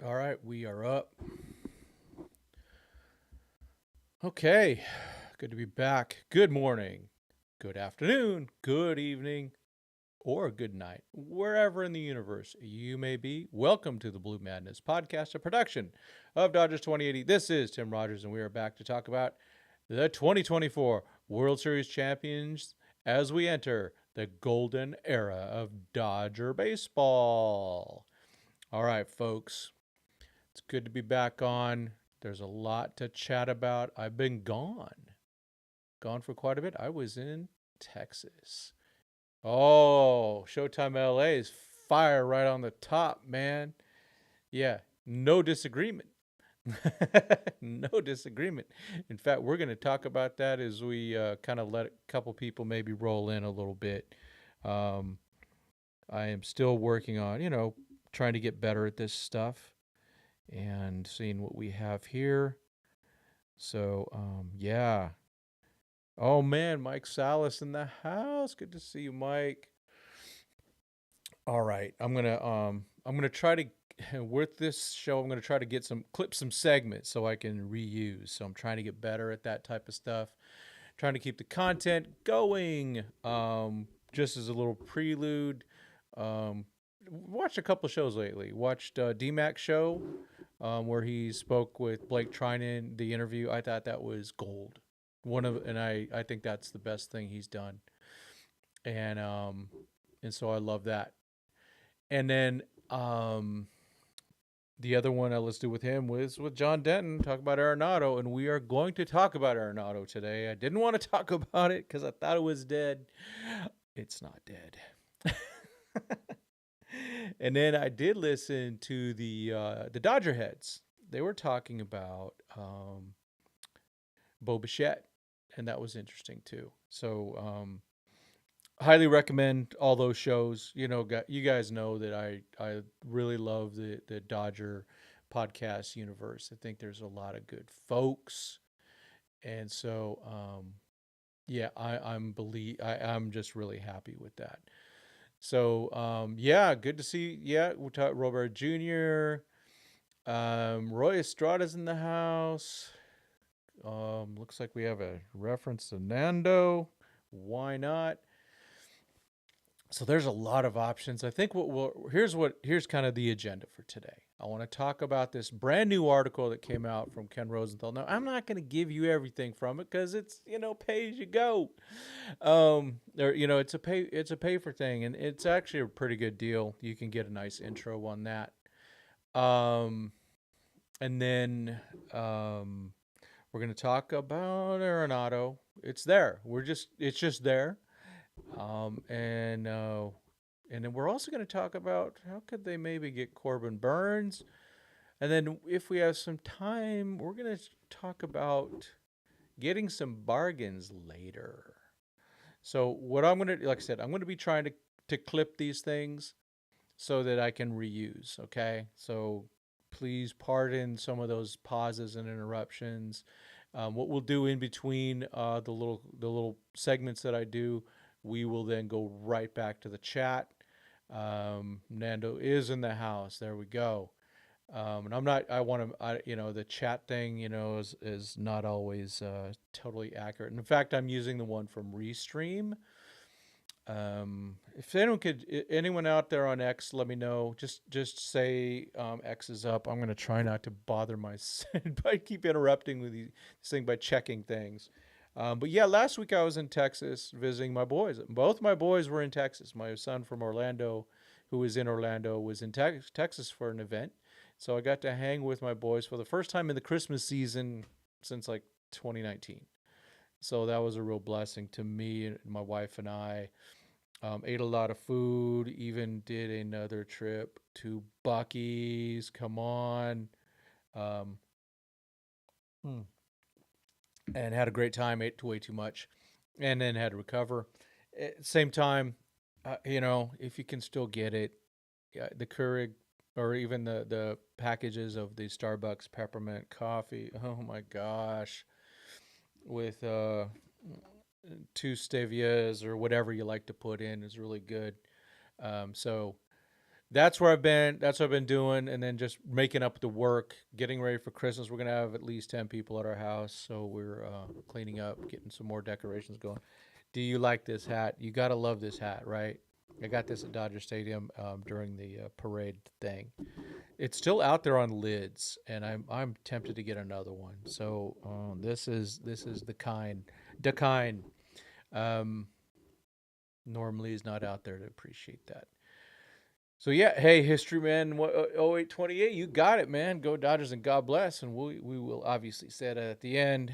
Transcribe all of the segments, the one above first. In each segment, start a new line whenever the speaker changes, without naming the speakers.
All right, we are up. Okay, good to be back. Good morning, good afternoon, good evening, or good night, wherever in the universe you may be. Welcome to the Blue Madness podcast, a production of Dodgers 2080. This is Tim Rogers, and we are back to talk about the 2024 World Series champions as we enter the golden era of Dodger baseball. All right, folks. It's good to be back on. There's a lot to chat about. I've been gone for quite a bit. I was in Texas. Oh, Showtime LA is fire right on the top, man. Yeah, no disagreement. No disagreement. In fact, we're going to talk about that as we kind of let a couple people maybe roll in a little bit. Um, I am still working on, trying to get better at this stuff and seeing what we have here. So, yeah. Oh man, Mike Salas in the house. Good to see you, Mike. All right, I'm gonna try to with this show. I'm gonna try to get some segments so I can reuse. So I'm trying to get better at that type of stuff. Trying to keep the content going. Just as a little prelude. Watched a couple shows lately. Watched DMAC show, where he spoke with Blake Trinan. The interview, I thought that was gold. And I think that's the best thing he's done. And and so I love that. And then the other one I listened to with him was with John Denton, talk about Arenado, and we are going to talk about Arenado today. I didn't want to talk about it because I thought it was dead. It's not dead. And then I did listen to the Dodger heads. They were talking about Bo Bichette, and that was interesting too. So highly recommend all those shows. You guys know that I really love the Dodger podcast universe. I think there's a lot of good folks, and so yeah, I'm just really happy with that. So yeah, good to see. Yeah, we talked Robert Jr. Roy Estrada's in the house. Looks like we have a reference to Nando. Why not? So there's a lot of options. I think here's kind of the agenda for today. I want to talk about this brand new article that came out from Ken Rosenthal. Now I'm not going to give you everything from it because it's pay as you go. Or it's a pay for thing, and it's actually a pretty good deal. You can get a nice intro on that. Um, and then we're going to talk about Arenado. It's there. It's just there. Um, and uh, and then we're also going to talk about how could they maybe get Corbin Burnes. And then if we have some time, we're going to talk about getting some bargains later. So what I'm going to, like I said, I'm going to be trying to clip these things so that I can reuse. Okay, so please pardon some of those pauses and interruptions. What we'll do in between the little segments that I do, we will then go right back to the chat. Nando is in the house. There we go. And I'm not. I want to. The chat thing, is not always totally accurate. And in fact, I'm using the one from Restream. If anyone out there on X, let me know. Just say X is up. I'm gonna try not to bother my by keep interrupting with this thing by checking things. But yeah, last week I was in Texas visiting my boys. Both my boys were in Texas. My son from Orlando, who was in Orlando, was in Texas for an event. So I got to hang with my boys for the first time in the Christmas season since like 2019. So that was a real blessing to me and my wife and I. Ate a lot of food. Even did another trip to Bucky's. Come on. Um, Hmm. and had a great time. Ate way too much, and then had to recover. At the same time, if you can still get it, yeah, the Keurig or even the packages of the Starbucks peppermint coffee. Oh my gosh, with two stevias or whatever you like to put in is really good. So That's where I've been. That's what I've been doing, and then just making up the work, getting ready for Christmas. We're gonna have at least 10 people at our house, so we're cleaning up, getting some more decorations going. Do you like this hat? You gotta love this hat, right? I got this at Dodger Stadium during the parade thing. It's still out there on lids, and I'm tempted to get another one. So this is the kind. Um, normally is not out there to appreciate that. So yeah, hey, history man, 0828, you got it, man. Go Dodgers and God bless, and we will obviously say that at the end.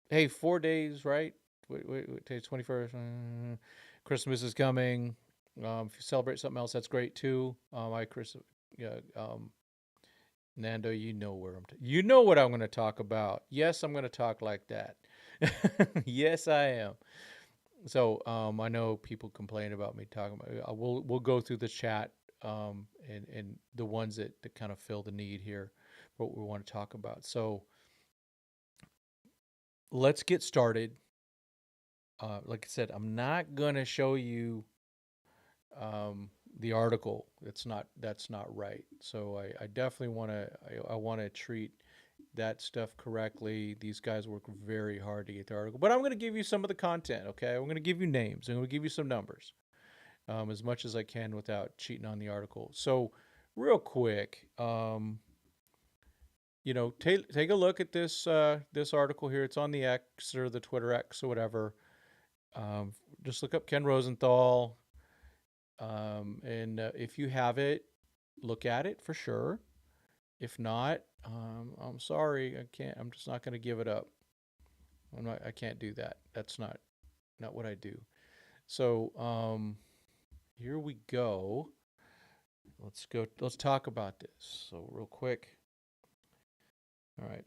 Hey, 4 days, right? Wait, today's 21st. Christmas is coming. If you celebrate something else, that's great too. Yeah, Nando, you know you know what I'm going to talk about. Yes, I'm going to talk like that. Yes, I am. So I know people complain about me talking about. We'll go through the chat and the ones that kind of fill the need here, what we want to talk about. So let's get started. Like I said, I'm not gonna show you the article. That's not right. So I definitely want to. I want to treat that stuff correctly. These guys work very hard to get the article, but I'm going to give you some of the content. Okay, I'm going to give you names. I'm going to give you some numbers. As much as I can without cheating on the article. So, real quick, take a look at this article here. It's on the X or the Twitter X or whatever. Just look up Ken Rosenthal, and if you have it, look at it for sure. If not, I'm sorry, I can't. I'm just not going to give it up. I'm not. I can't do that. That's not what I do. So, here we go. Let's go. Let's talk about this. So real quick. All right.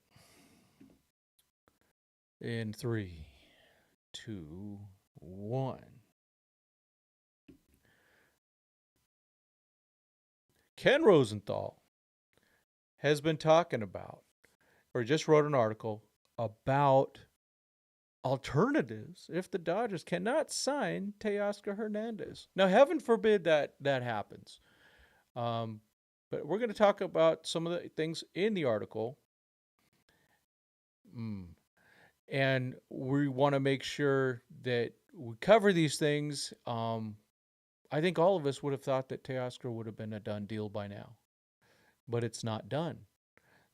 In three, two, one. Ken Rosenthal has been talking about, or just wrote an article about alternatives if the Dodgers cannot sign Teoscar Hernandez. Now, heaven forbid that happens. Um, but we're going to talk about some of the things in the article. Mm. And we want to make sure that we cover these things. I think all of us would have thought that Teoscar would have been a done deal by now, but it's not done.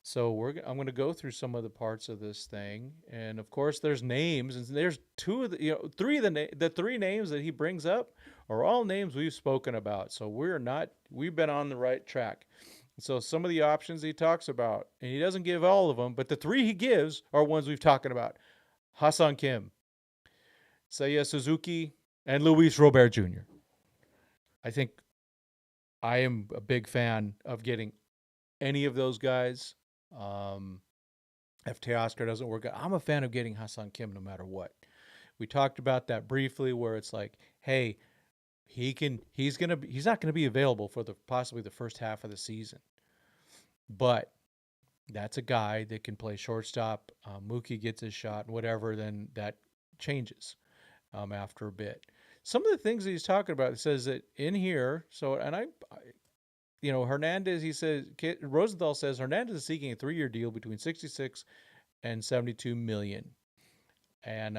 So I'm going to go through some of the parts of this thing, and of course, there's names, and there's three of the three names that he brings up are all names we've spoken about. So we've been on the right track. So some of the options he talks about, and he doesn't give all of them, but the three he gives are ones we've talked about: Hassan Kim, Seiya Suzuki, and Luis Robert Jr. I think I am a big fan of getting any of those guys. Um, if Teoscar doesn't work out, I'm a fan of getting Hassan Kim no matter what. We talked about that briefly, where it's like, hey, he's not gonna be available for the possibly the first half of the season, but that's a guy that can play shortstop. Mookie gets his shot, and whatever, then that changes after a bit. Some of the things that he's talking about, it says that in here. So, and Hernandez, he says, Rosenthal says Hernandez is seeking a 3-year deal between 66 and 72 million. And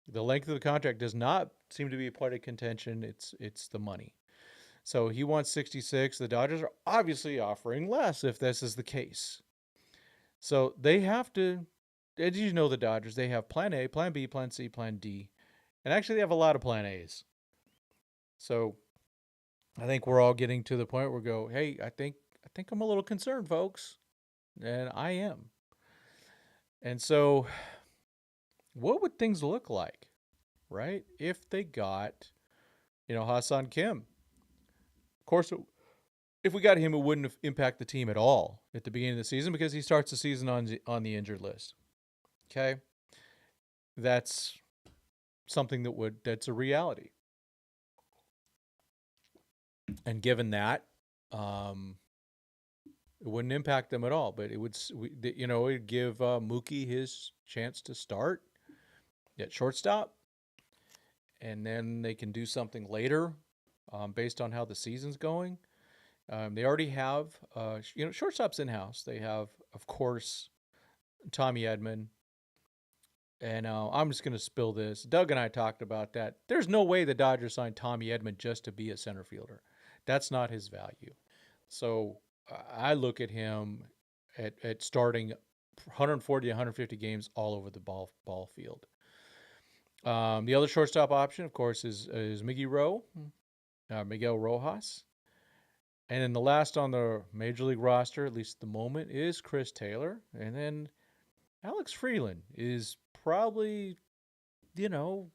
the length of the contract does not seem to be a point of contention. It's the money. So he wants 66. The Dodgers are obviously offering less if this is the case. So they have to, as you know, the Dodgers, they have plan A, plan B, plan C, plan D. And actually, they have a lot of plan A's. So I think we're all getting to the point where we go, hey, I think I'm a little concerned, folks. And I am. And so what would things look like, right? If they got, Hassan Kim. Of course, if we got him, it wouldn't impact the team at all at the beginning of the season because he starts the season on the injured list. Okay? That's something that's a reality. And given that, it wouldn't impact them at all, but it would give Mookie his chance to start at shortstop, and then they can do something later based on how the season's going. They already have, shortstops in house. They have, of course, Tommy Edman. And I'm just going to spill this. Doug and I talked about that. There's no way the Dodgers signed Tommy Edman just to be a center fielder. That's not his value. So I look at him at starting 140 to 150 games all over the ball field. The other shortstop option, of course, is Miguel Rojas. And then the last on the major league roster, at least at the moment, is Chris Taylor. And then Alex Freeland is probably, you know,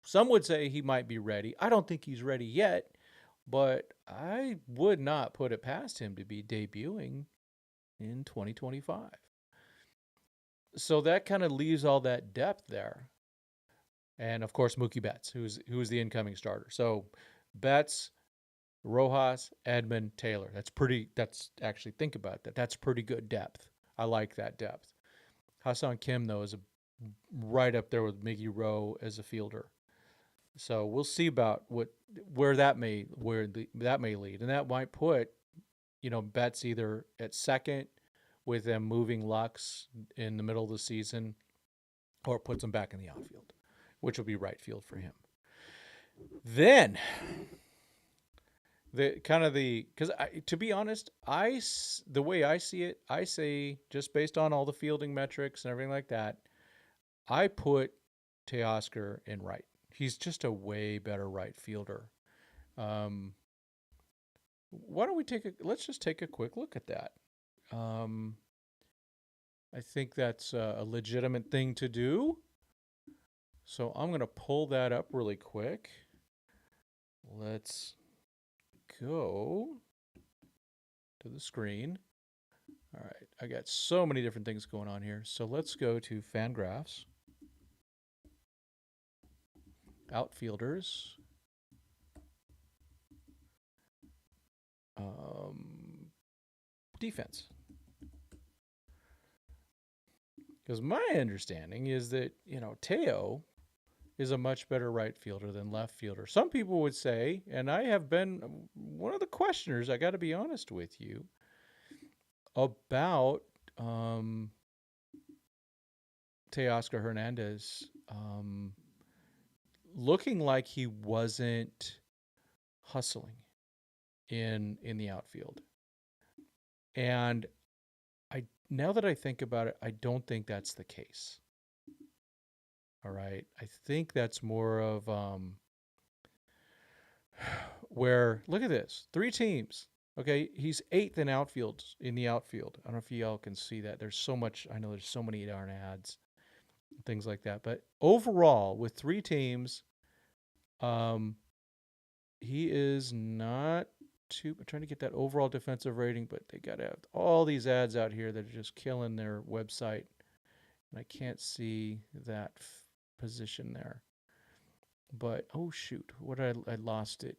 some would say he might be ready. I don't think he's ready yet, but I would not put it past him to be debuting in 2025. So that kind of leaves all that depth there. And of course, Mookie Betts, who's the incoming starter. So Betts, Rojas, Edman, Taylor. That's actually, think about that. That's pretty good depth. I like that depth. Ha-Seong Kim, though, is right up there with Miggy Rowe as a fielder. So we'll see about where that may lead, and that might put Betts either at second with them moving Lux in the middle of the season, or puts him back in the outfield, which will be right field for him. Then because to be honest, the way I see it, I say, just based on all the fielding metrics and everything like that, I put Teoscar in right. He's just a way better right fielder. Why don't we let's just take a quick look at that. I think that's a legitimate thing to do. So I'm going to pull that up really quick. Let's go to the screen. All right, I got so many different things going on here. So let's go to Fangraphs. Outfielders. Defense. Because my understanding is that, Teo is a much better right fielder than left fielder. Some people would say, and I have been one of the questioners, I got to be honest with you, about Teoscar Hernandez looking like he wasn't hustling in the outfield. And now that I think about it, I don't think that's the case. All right. I think that's more of where, look at this, 3 teams. Okay, he's 8th in the outfield. I don't know if y'all can see that. There's so much. I know there's so many darn ads, things like that. But overall, with 3 teams, he is not too. I'm trying to get that overall defensive rating, but they got to have all these ads out here that are just killing their website, and I can't see that position there. But oh shoot, I lost it.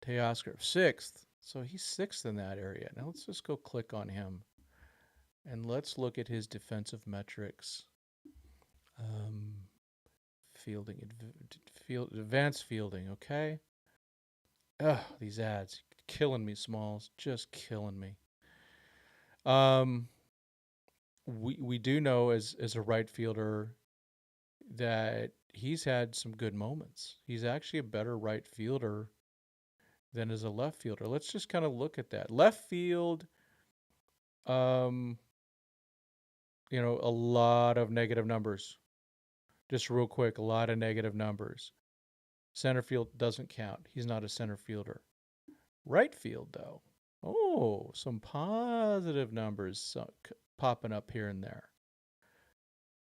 Teoscar 6th, so he's 6th in that area. Now let's just go click on him, and let's look at his defensive metrics. Fielding, advanced fielding. Okay. Ugh, these ads killing me, Smalls, just killing me. We do know as a right fielder that he's had some good moments. He's actually a better right fielder than as a left fielder. Let's just kind of look at that. Left field, a lot of negative numbers. Just real quick, a lot of negative numbers. Center field doesn't count. He's not a center fielder. Right field, though. Oh, some positive numbers popping up here and there.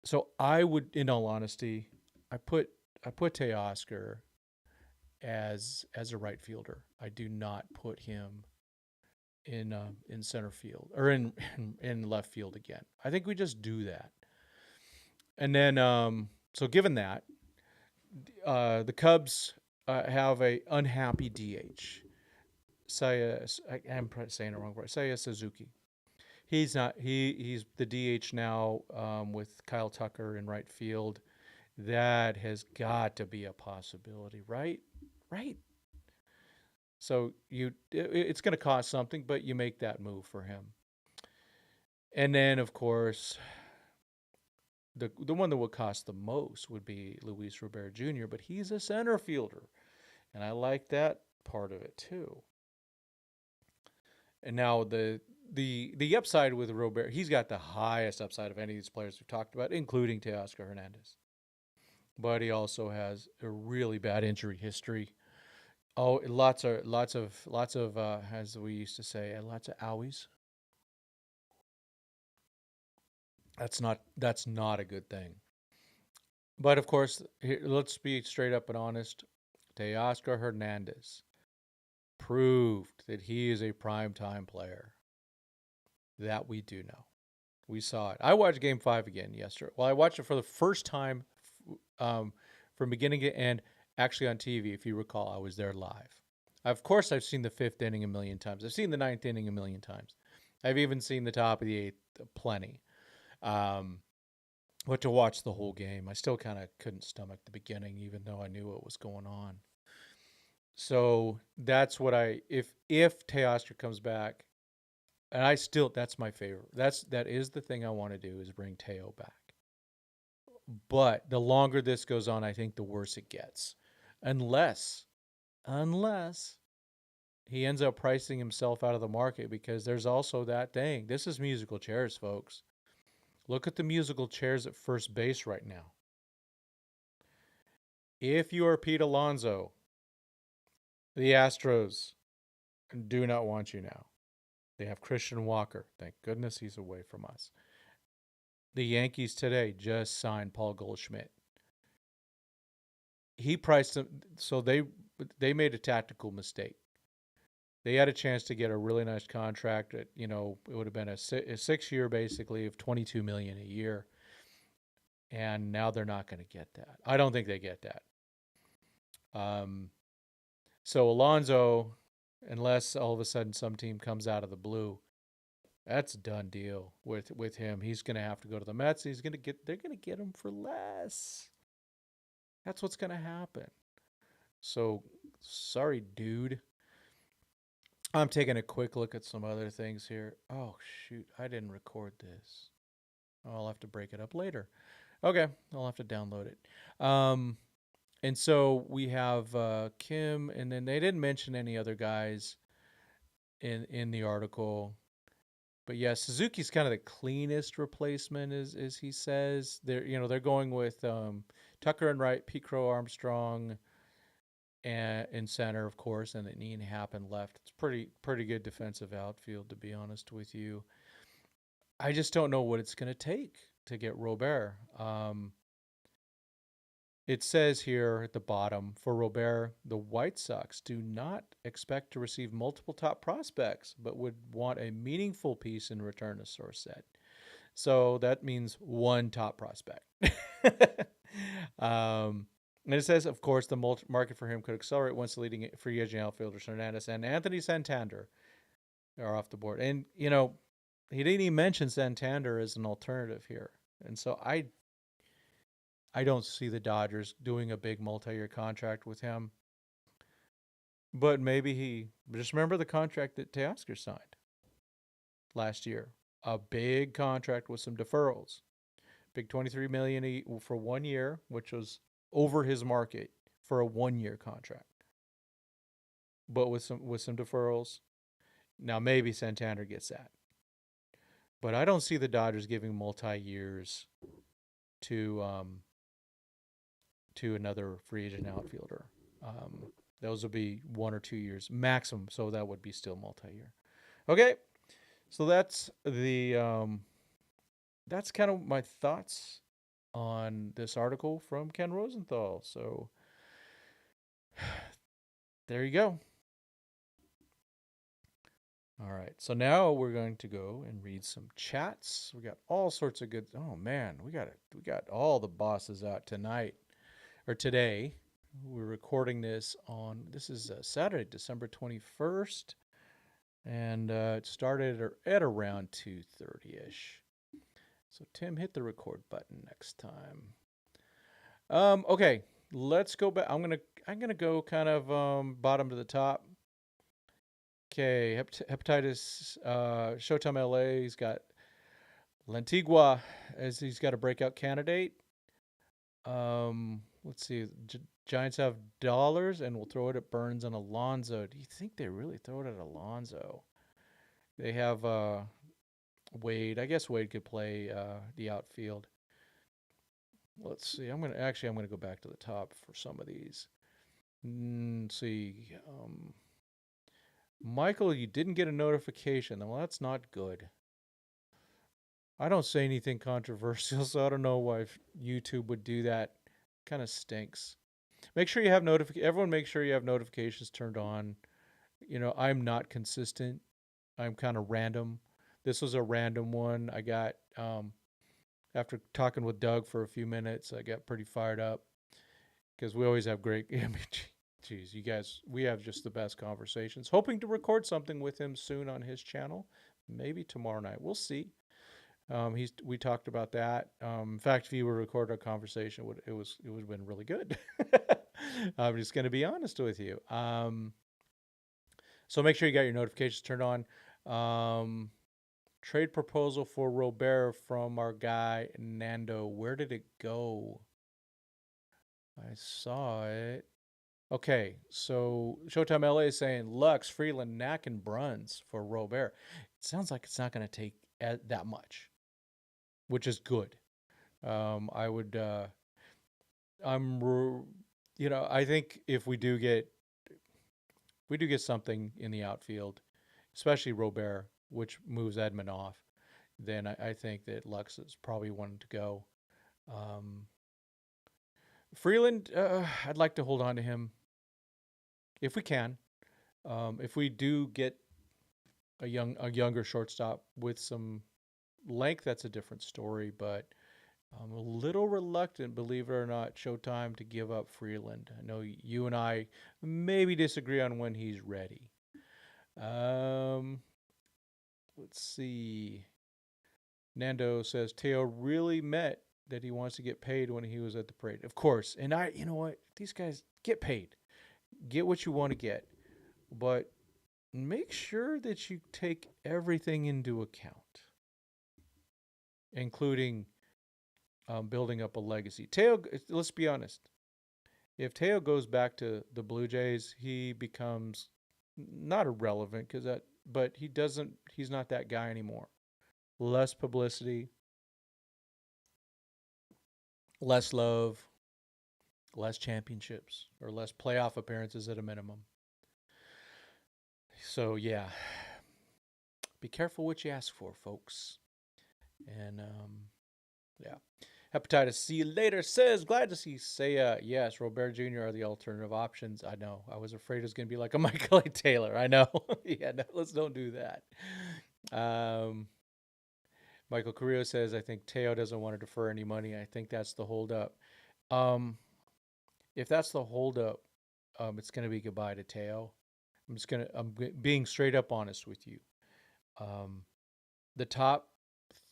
So I would, in all honesty, I put Teoscar as a right fielder. I do not put him in center field or in left field again. I think we just do that. And then so given that, the Cubs have a unhappy DH. I'm saying it wrong. Seiya Suzuki. He's not. He's the DH now with Kyle Tucker in right field. That has got to be a possibility, right? right? So it's going to cost something, but you make that move for him. And then, of course, the one that would cost the most would be Luis Robert Jr., but he's a center fielder, and I like that part of it too. And now the upside with Robert, he's got the highest upside of any of these players we've talked about, including Teoscar Hernandez. But he also has a really bad injury history. Oh, lots of as we used to say, lots of owies. That's not a good thing. But of course, here, let's be straight up and honest. Teoscar Hernandez proved that he is a primetime player. That we do know. We saw it. I watched Game 5 again yesterday. Well, I watched it for the first time um, from beginning to end, actually on TV. If you recall, I was there live. Of course, I've seen the fifth inning a million times. I've seen the ninth inning a million times. I've even seen the top of the eighth plenty. Um, but to watch the whole game, I still kind of couldn't stomach the beginning, even though I knew what was going on. So that's what if Teoscar comes back, and that's my favorite. That is the thing I want to do is bring Teo back. But the longer this goes on, I think the worse it gets. Unless he ends up pricing himself out of the market, because there's also that thing. This is musical chairs, folks. Look at the musical chairs at first base right now. If you are Pete Alonso, the Astros do not want you now. They have Christian Walker. Thank goodness he's away from us. The Yankees today just signed Paul Goldschmidt. He priced him, so they made a tactical mistake. They had a chance to get a really nice contract. It would have been a 6-year basically of $22 million a year, and now they're not going to get that. I don't think they get that. So Alonso, unless all of a sudden some team comes out of the blue, that's a done deal with him. He's going to have to go to the Mets. They're going to get him for less. That's what's going to happen. So sorry, dude. I'm taking a quick look at some other things here. Oh shoot, I didn't record this. I'll have to break it up later. Okay, I'll have to download it. And so we have Kim, and then they didn't mention any other guys in the article. But yeah, Suzuki's kind of the cleanest replacement, as he says. They're going with Tucker and Wright, Pete Crow Armstrong, and in center, of course, and then Ian Happen left. It's pretty good defensive outfield, to be honest with you. I just don't know what it's going to take to get Robert. It says here at the bottom, for Robert, the White Sox do not expect to receive multiple top prospects, but would want a meaningful piece in return, a source said. So that means one top prospect. And it says, of course, the market for him could accelerate once the leading free agent outfielders Hernandez and Anthony Santander are off the board. And, he didn't even mention Santander as an alternative here. And so I don't see the Dodgers doing a big multi-year contract with him. But maybe just remember the contract that Teoscar signed last year. A big contract with some deferrals. Big $23 million for 1 year, which was over his market for a 1-year contract. But with some deferrals. Now maybe Santander gets that. But I don't see the Dodgers giving multi-years to another free agent outfielder. Those will be 1 or 2 years maximum, so that would be still multi-year. Okay, so that's that's kind of my thoughts on this article from Ken Rosenthal. So there you go. All right, so now we're going to go and read some chats. We got all sorts of good. Oh man, we got all the bosses out tonight or today. We're recording this this is Saturday, December 21st, and it started at around 2:30ish. So Tim, hit the record button next time. Okay, let's go back. I'm gonna go kind of bottom to the top. Okay, hepatitis. Showtime LA. He's got Lantigua as he's got a breakout candidate. Let's see. Giants have dollars, and we'll throw it at Burnes and Alonso. Do you think they really throw it at Alonso? They have Wade. I guess Wade could play the outfield. Let's see. I'm gonna go back to the top for some of these. Let's see. Michael, you didn't get a notification. Well, that's not good. I don't say anything controversial, so I don't know why YouTube would do that. Kind of stinks. Make sure you have Everyone, make sure you have notifications turned on. I'm not consistent. I'm kind of random. This was a random one. I got after talking with Doug for a few minutes, I got pretty fired up because we always have great. I mean, geez, you guys, we have just the best conversations. Hoping to record something with him soon on his channel, maybe tomorrow night. We'll see. We talked about that. In fact, if you were to record our conversation, it would have been really good. I'm just going to be honest with you. So make sure you got your notifications turned on. Trade proposal for Robert from our guy Nando. Where did it go? I saw it. Okay, so Showtime LA is saying Lux, Freeland, Knack, and Bruns for Robert. It sounds like it's not going to take that much, which is good. I would, I think if we do get something in the outfield, especially Robert, which moves Edmund off, then I think that Lux is probably one to go. Freeland, I'd like to hold on to him if we can. If we do get a younger shortstop with some length, that's a different story. But I'm a little reluctant, believe it or not, Showtime, to give up Freeland. I know you and I maybe disagree on when he's ready. Let's see. Nando says Teo really meant that he wants to get paid when he was at the parade. Of course. And you know what? These guys get paid. Get what you want to get. But make sure that you take everything into account, including building up a legacy. Teo, let's be honest. If Teo goes back to the Blue Jays, he becomes not irrelevant but he's not that guy anymore. Less publicity, less love, less championships, or less playoff appearances at a minimum. So yeah, be careful what you ask for, folks. And yeah. Hepatitis See you later says, glad to see Saya. Yes, Robert Jr. are the alternative options. I know. I was afraid it was going to be like a Michael A. Taylor. I know. Yeah, no, let's don't do that. Michael Carrillo says, I think Teo doesn't want to defer any money. I think that's the holdup. If that's the holdup, it's going to be goodbye to Teo. I'm being straight up honest with you. The top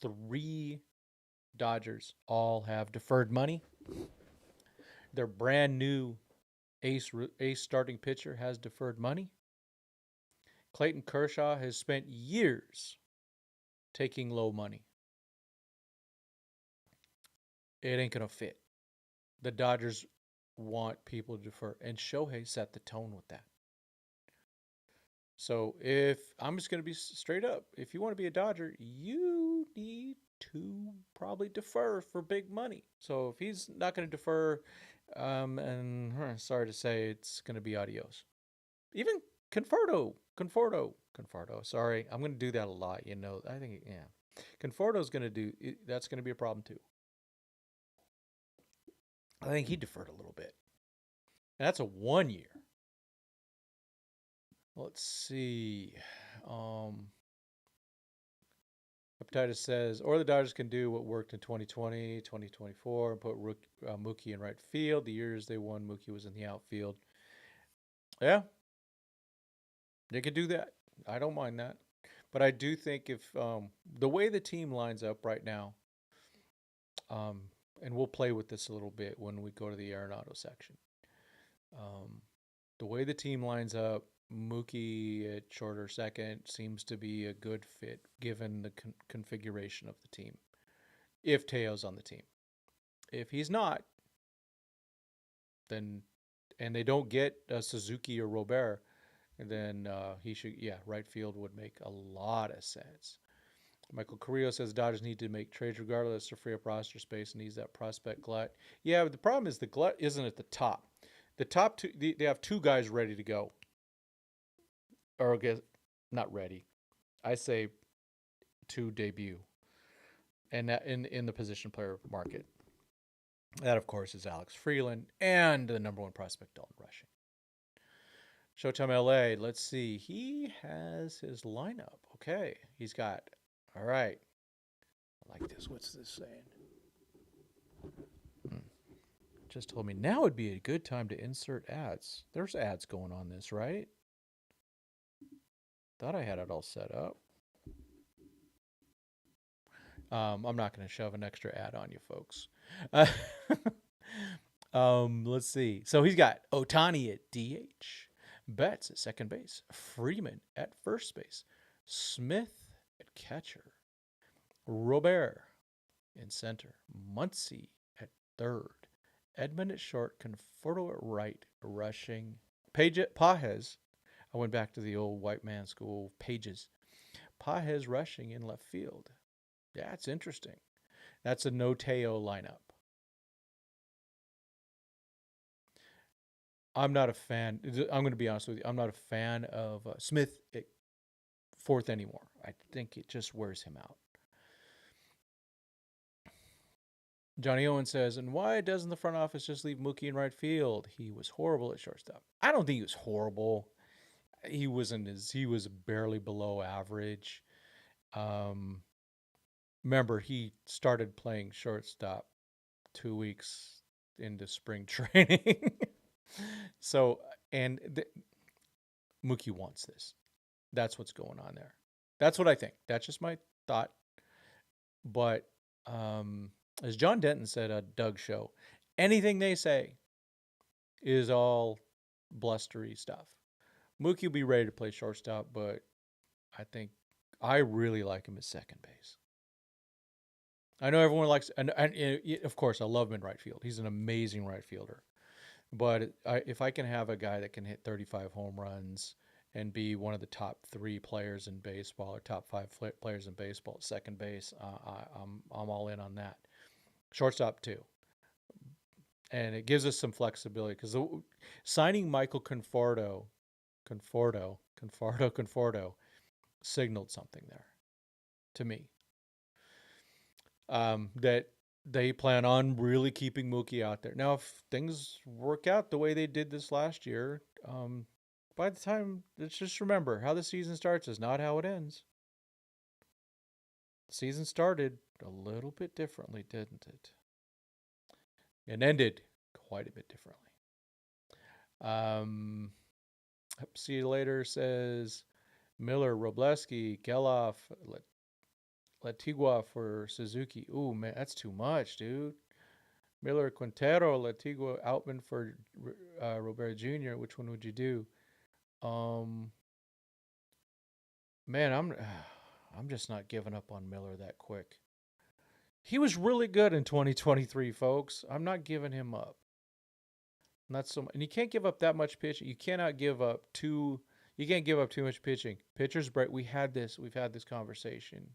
3 Dodgers all have deferred money. Their brand new ace starting pitcher has deferred money. Clayton Kershaw has spent years taking low money. It ain't going to fit. The Dodgers want people to defer, and Shohei set the tone with that. So if I'm just going to be straight up, if you want to be a Dodger, you need to probably defer for big money. So if he's not going to defer, and sorry to say, it's going to be adios. Even Conforto. Sorry, I'm going to do that a lot. I think Conforto's going to do that's going to be a problem too. I think he deferred a little bit. And that's a 1 year. Let's see. Hepatitis says, or the Dodgers can do what worked in 2020, 2024, and put Mookie in right field. The years they won, Mookie was in the outfield. Yeah, they could do that. I don't mind that. But I do think if the way the team lines up right now, and we'll play with this a little bit when we go to the Arenado section. The way the team lines up, Mookie at shorter second seems to be a good fit given the configuration of the team. If Teo's on the team, if he's not, then and they don't get Suzuki or Robert, then he should, right field would make a lot of sense. Michael Carrillo says Dodgers need to make trades regardless to free up roster space and needs that prospect glut. Yeah, but the problem is the glut isn't at the top. The top two, they have two guys ready to go. Or I guess not ready. I say to debut. And that in the position player market. That, of course, is Alex Freeland and the number one prospect, Dalton Rushing. Showtime LA, let's see. He has his lineup. Okay. He's got, all right. I like this. What's this saying? Just told me now would be a good time to insert ads. There's ads going on this, right? Thought I had it all set up. I'm not going to shove an extra ad on you folks. Let's see. So he's got Ohtani at DH, Betts at second base, Freeman at first base, Smith at catcher, Robert in center, Muncy at third, Edmund at short, Conforto at right, Rushing, Pages. I went back to the old white man school, Pages. Pages Rushing in left field. Yeah, it's interesting. That's a no Teo lineup. I'm not a fan. I'm going to be honest with you. I'm not a fan of Smith at fourth anymore. I think it just wears him out. Johnny Owen says, and why doesn't the front office just leave Mookie in right field? He was horrible at shortstop. I don't think he was horrible. He was barely below average. Remember, he started playing shortstop 2 weeks into spring training. So, and Mookie wants this. That's what's going on there. That's what I think. That's just my thought. But as John Denton said at Doug's show, anything they say is all blustery stuff. Mookie will be ready to play shortstop, but I really like him at second base. I know everyone likes, and of course, I love him in right field. He's an amazing right fielder. But if I can have a guy that can hit 35 home runs and be one of the top 3 players in baseball or top 5 players in baseball at second base, I'm all in on that. Shortstop too. And it gives us some flexibility because signing Michael Conforto signaled something there to me. That they plan on really keeping Mookie out there. Now, if things work out the way they did this last year, by the time, let's just remember, how the season starts is not how it ends. The season started a little bit differently, didn't it? And ended quite a bit differently. See you later says Miller, Robleski, Geloff, Latigua for Suzuki. Ooh, man, that's too much, dude. Miller, Quintero, Latigua, Outman for Robert Jr. Which one would you do? Man, I'm just not giving up on Miller that quick. He was really good in 2023, folks. I'm not giving him up. Not so much. And you can't give up that much pitching. You cannot give up too. You can't give up too much pitching. Pitchers break. We've had this conversation.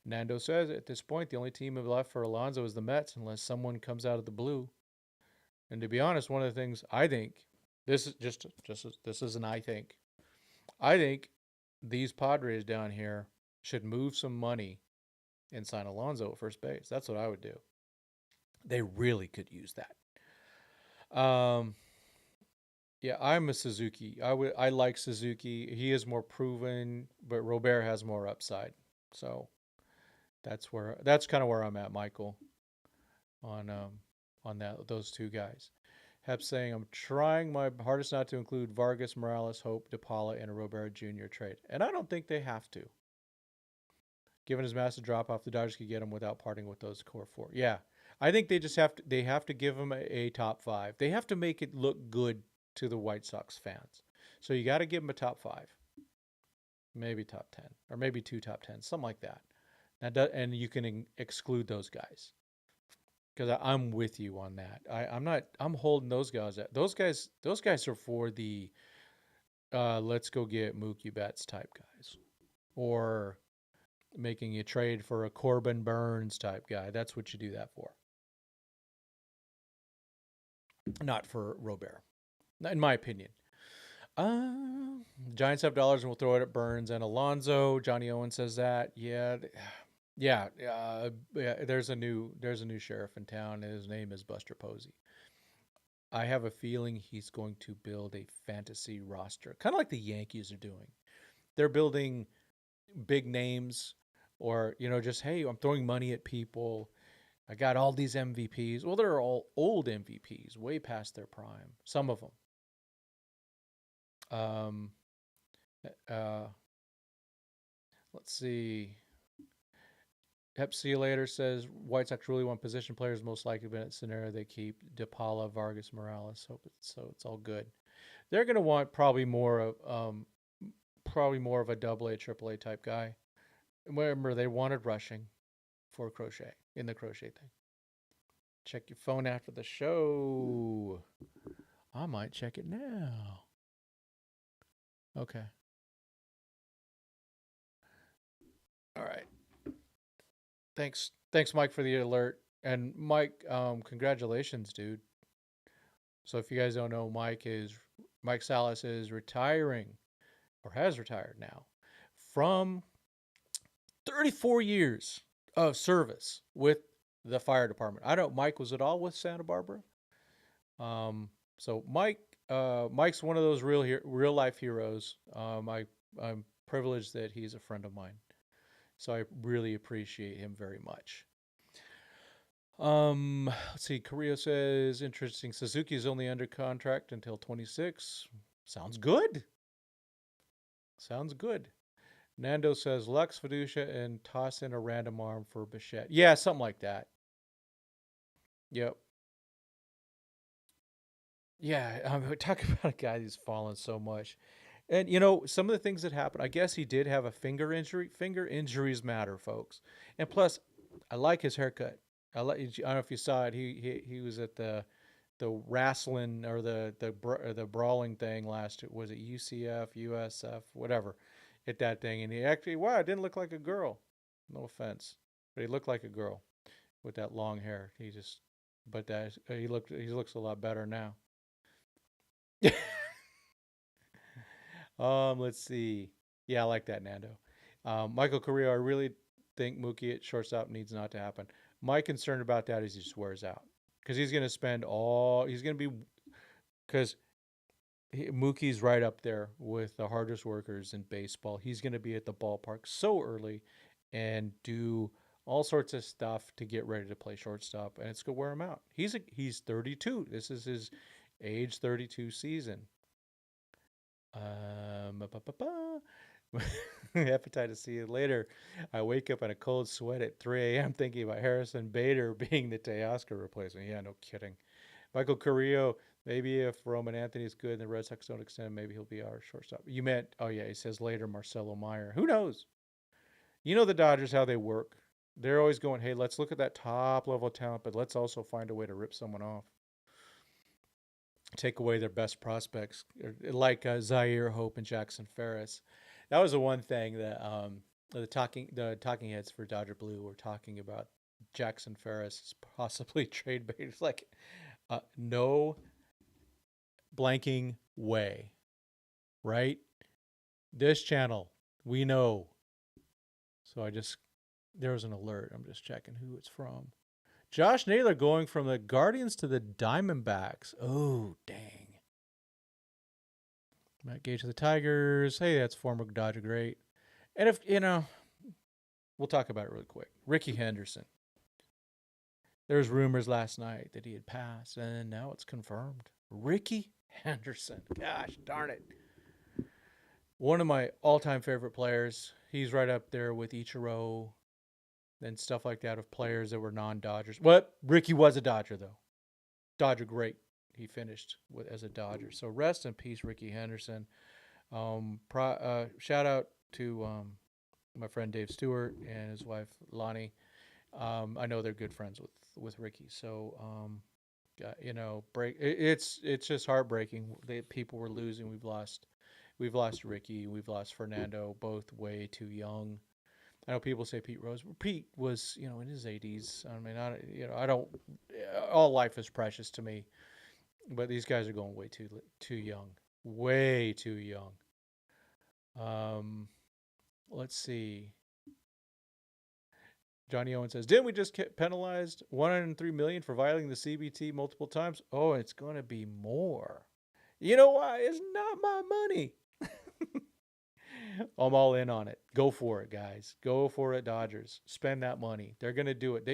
Nando says at this point the only team left for Alonso is the Mets, unless someone comes out of the blue. And to be honest, one of the things I think this is an I think. I think these Padres down here should move some money and sign Alonso at first base. That's what I would do. They really could use that. Yeah, I'm a Suzuki. I like Suzuki. He is more proven, but Robert has more upside. So that's kind of where I'm at, Michael, on those two guys. Hep saying I'm trying my hardest not to include Vargas, Morales, Hope, DePaula, and a Robert Jr. trade, and I don't think they have to. Given his massive drop off, the Dodgers could get him without parting with those core four. Yeah, I think they have to give him a top five. They have to make it look good to the White Sox fans. So you got to give him a top five, maybe top 10, or maybe two top 10, something like that. And you can exclude those guys because I'm with you on that. I'm not. I'm holding those guys. Those guys are for the let's go get Mookie Betts type guys, or making a trade for a Corbin Burnes type guy. That's what you do that for, not for Robert, in my opinion. Giants have dollars and we'll throw it at Burnes and Alonso. Johnny Owen says that. Yeah, yeah. There's a new sheriff in town, and his name is Buster Posey. I have a feeling he's going to build a fantasy roster, kind of like the Yankees are doing. They're building big names, or just, hey, I'm throwing money at people. I got all these MVPs. Well, they're all old MVPs, way past their prime. Some of them. Let's see. See you later says White Sox really want position players. Most likely, in that scenario, they keep DePaula, Vargas, Morales. It's all good. They're going to want probably more of a AA, AAA type guy. Remember, they wanted rushing for Crochet in the Crochet thing. Check your phone after the show. I might check it now. Okay. All right. Thanks, Mike, for the alert. And Mike, congratulations, dude. So if you guys don't know, Mike Salas is retiring, or has retired now, from 34 years of service with the fire department. Mike was it all with Santa Barbara. So Mike's one of those real life heroes. I'm privileged that he's a friend of mine. So I really appreciate him very much. Let's see. Carrillo says, interesting. Suzuki is only under contract until 26. Sounds good. Nando says, Lux, Fiducia, and toss in a random arm for Bichette. Yeah, something like that. Yep. Yeah, we're talking about a guy who's fallen so much. And, some of the things that happened, I guess he did have a finger injury. Finger injuries matter, folks. And plus, I like his haircut. I don't know if you saw it. He was at the wrestling, or the brawling thing last. Was it UCF, USF, whatever, at that thing? And he actually, wow, it didn't look like a girl. No offense, but he looked like a girl with that long hair. He looks a lot better now. Let's see. Yeah, I like that, Nando. Michael Carrillo, I really think Mookie at shortstop needs not to happen. My concern about that is he just wears out, because he's going to be, because Mookie's right up there with the hardest workers in baseball. He's going to be at the ballpark so early and do all sorts of stuff to get ready to play shortstop, and it's going to wear him out. He's 32. This is his age 32 season. Appetite to see you later. I wake up in a cold sweat at 3 a.m. thinking about Harrison Bader being the Teoscar replacement. Yeah, no kidding. Michael Carrillo, maybe if Roman Anthony's good and the Red Sox don't extend, maybe he'll be our shortstop. You meant, oh yeah, he says later Marcelo Meyer. Who knows? The Dodgers, how they work. They're always going, hey, let's look at that top level talent, but let's also find a way to rip someone off. Take away their best prospects, like Zaire Hope and Jackson Ferris. That was the one thing that the talking heads for Dodger Blue were talking about. Jackson Ferris possibly trade bait. It's like, no blanking way, right? This channel, we know. So there was an alert. I'm just checking who it's from. Josh Naylor going from the Guardians to the Diamondbacks. Oh, dang. Matt Gage to the Tigers. Hey, that's former Dodger great. And if, we'll talk about it really quick. Ricky Henderson. There's rumors last night that he had passed, and now it's confirmed. Ricky Henderson. Gosh darn it. One of my all-time favorite players. He's right up there with Ichiro, and stuff like that of players that were non-Dodgers. What? Ricky was a Dodger though. Dodger great. He finished as a Dodger. So rest in peace, Ricky Henderson. Shout out to my friend Dave Stewart and his wife Lonnie. I know they're good friends with Ricky. So it's just heartbreaking. People were losing. We've lost Ricky. We've lost Fernando. Both way too young. I know people say Pete Rose. Pete was, in his 80s. I mean, I don't. All life is precious to me, but these guys are going way too young, way too young. Let's see. Johnny Owen says, "Didn't we just get penalized 103 million for violating the CBT multiple times? Oh, it's going to be more. You know why? It's not my money." I'm all in on it. Go for it, guys. Go for it, Dodgers. Spend that money. They're gonna do it.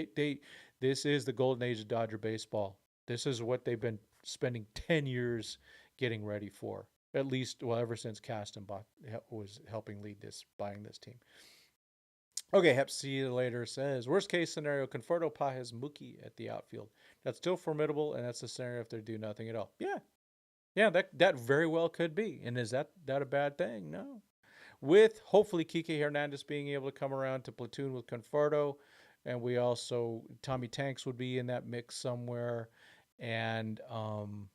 This is the golden age of Dodger baseball. This is what they've been spending 10 years getting ready for. At least, well, ever since Kastenbach was helping lead this, buying this team. Okay, Hep See You Later says, worst case scenario, Conforto, Pages, Mookie at the outfield. That's still formidable, and that's the scenario if they do nothing at all. Yeah, that very well could be. And is that a bad thing? No. With hopefully Kike Hernandez being able to come around to platoon with Conforto, and we also Tommy Tanks would be in that mix somewhere, and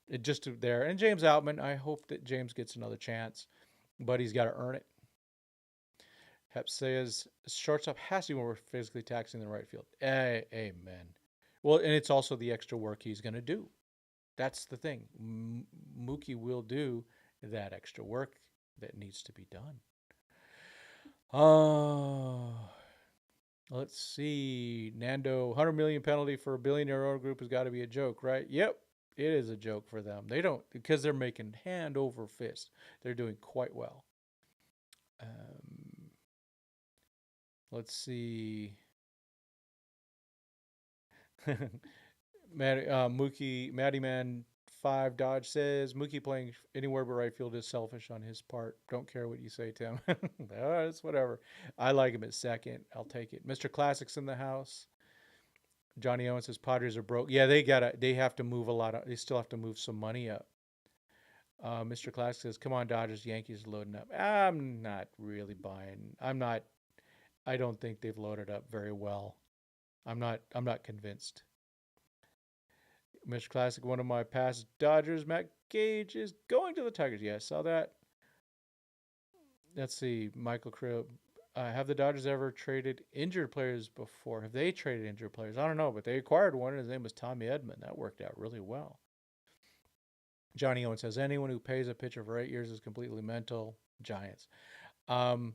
it just there. And James Outman, I hope that James gets another chance, but he's got to earn it. Hep says shortstop has to be more physically taxing than right field. Amen. Well, and it's also the extra work he's going to do. That's the thing. Mookie will do that extra work that needs to be done. Oh, let's see. Nando, 100 million penalty for a billionaire owner group has got to be a joke, right? Yep, it is a joke for them. They don't, because they're making hand over fist. They're doing quite well. Let's see. Matty Man 5 Dodge says Mookie playing anywhere but right field is selfish on his part. Don't care what you say, Tim. It's whatever. I like him at second. I'll take it. Mr. Classic's in the house. Johnny Owens says Padres are broke. Yeah, they have to move they still have to move some money up. Mr. Classic says, come on, Dodgers, Yankees loading up. I'm not really buying. I don't think they've loaded up very well. I'm not convinced. Mr. Classic, one of my past Dodgers, Matt Gage, is going to the Tigers. Yeah, I saw that. Let's see, Michael Crib. Have the Dodgers ever traded injured players before? Have they traded injured players? I don't know, but they acquired one. His name was Tommy Edman. That worked out really well. Johnny Owen says, anyone who pays a pitcher for 8 years is completely mental. Giants. The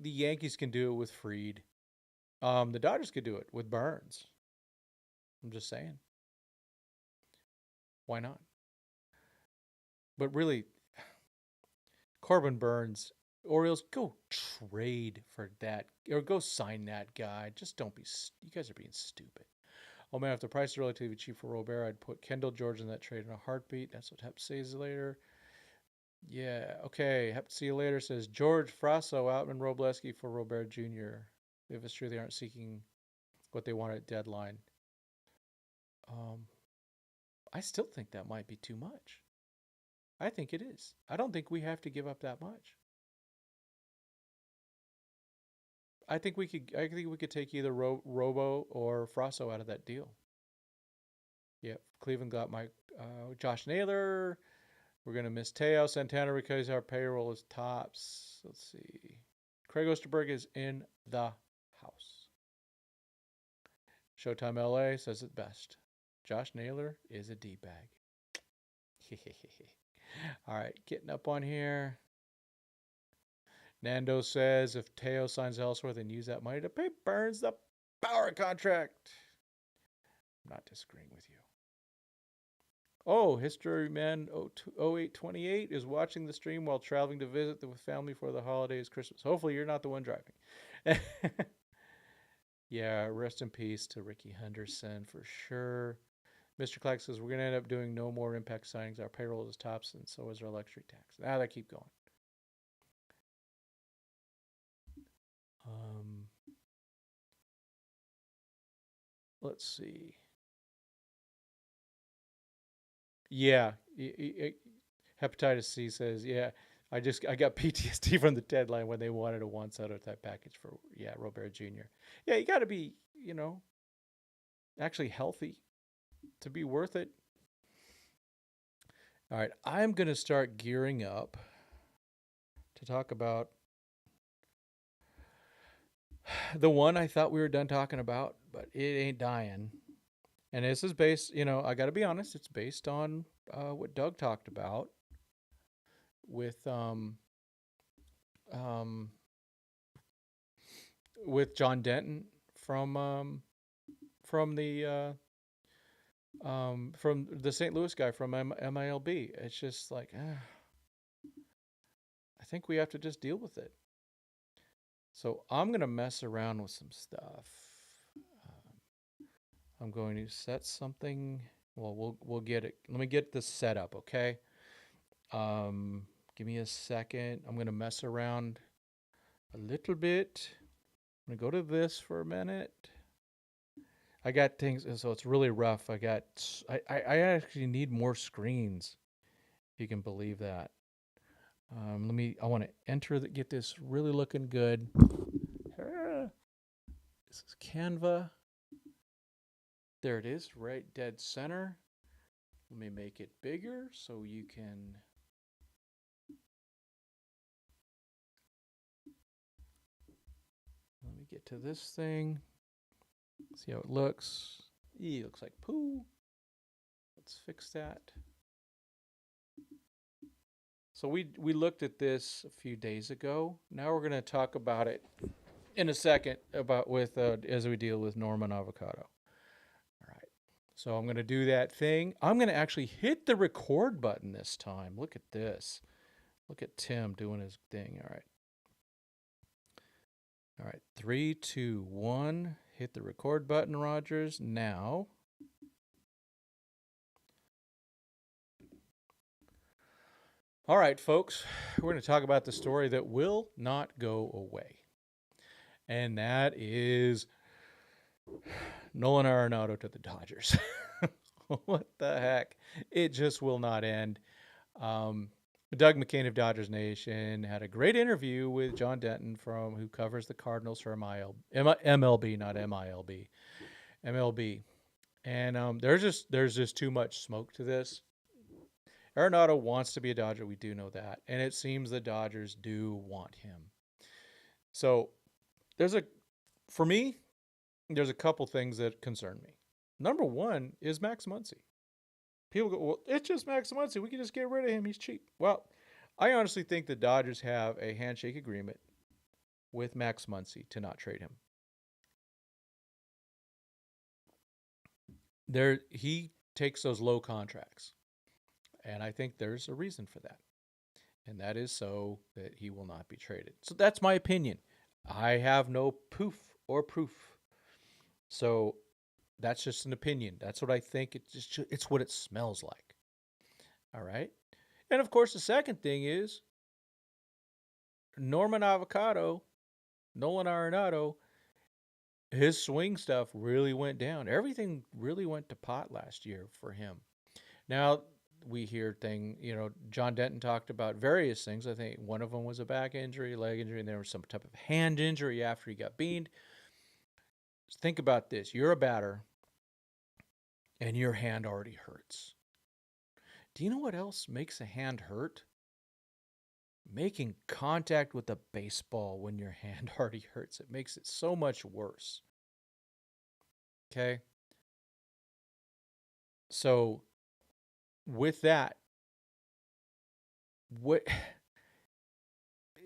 Yankees can do it with Fried. The Dodgers could do it with Burnes. I'm just saying. Why not? But really, Corbin Burnes, Orioles, go trade for that or go sign that guy. Just don't be. You guys are being stupid. Oh man, if the price is relatively cheap for Robert, I'd put Kendall George in that trade in a heartbeat. That's what Hep says later. Yeah, okay. Hep see you later says George Frasso, Outman, Robleski for Robert Jr. If it's true they aren't seeking what they want at deadline. I still think that might be too much. I think it is. I don't think we have to give up that much. I think we could take either Robo or Frasso out of that deal. Yep, Cleveland got Josh Naylor. We're gonna miss Teo Santana because our payroll is tops. Let's see. Craig Osterberg is in the house. Showtime LA says it best. Josh Naylor is a D-bag. All right, getting up on here. Nando says if Teo signs elsewhere, then use that money to pay Burnes the power contract. I'm not disagreeing with you. Oh, History Man 0828 is watching the stream while traveling to visit with family for the holidays, Christmas. Hopefully you're not the one driving. Yeah, rest in peace to Ricky Henderson for sure. Mr. Clark says we're going to end up doing no more impact signings. Our payroll is tops, and so is our luxury tax. They keep going. let's see. Yeah, hepatitis C says, yeah. I got PTSD from the deadline when they wanted a one setter type package for Robert Jr. Yeah, you got to be actually healthy to be worth it. All right, I'm gonna start gearing up to talk about the one I thought we were done talking about, but it ain't dying. And this is based, I got to be honest, it's based on what Doug talked about with um, with John Denton from from the from the St. Louis guy from MILB. It's just like I think we have to just deal with it. So I'm gonna mess around with some stuff. I'm going to set something. Well, we'll get it. Let me get this set up, okay? Um, Give me a second. I'm gonna mess around a little bit. I'm gonna go to this for a minute. I got things, so it's really rough. I actually need more screens, if you can believe that. I want to get this really looking good. This is Canva. There it is, right dead center. Let me make it bigger so you can. Let me get to this thing. See how it looks. It looks like poo. Let's fix that. So we looked at this a few days ago. Now we're going to talk about it in a second about with as we deal with Norman Avocado. All right. So I'm going to do that thing. I'm going to actually hit the record button this time. Look at this. Look at Tim doing his thing. All right. All right. 3, 2, 1. Hit the record button, Rogers. Now. All right, folks. We're going to talk about the story that will not go away. And that is Nolan Arenado to the Dodgers. What the heck? It just will not end. Doug McCain of Dodgers Nation had a great interview with John Denton who covers the Cardinals for MLB, not MILB, MLB. And there's just too much smoke to this. Arenado wants to be a Dodger. We do know that, and it seems the Dodgers do want him. So for me, there's a couple things that concern me. Number one is Max Muncy. People go, well, it's just Max Muncy. We can just get rid of him. He's cheap. Well, I honestly think the Dodgers have a handshake agreement with Max Muncy to not trade him. He takes those low contracts, and I think there's a reason for that, and that is so that he will not be traded. So that's my opinion. I have no proof. So that's just an opinion. That's what I think. It's what it smells like. All right. And of course, the second thing is Nolan Arenado, his swing stuff really went down. Everything really went to pot last year for him. Now, we hear John Denton talked about various things. I think one of them was a back injury, leg injury, and there was some type of hand injury after he got beamed. Think about this. You're a batter, and your hand already hurts. Do you know what else makes a hand hurt? Making contact with a baseball when your hand already hurts. It makes it so much worse. Okay? So, with that,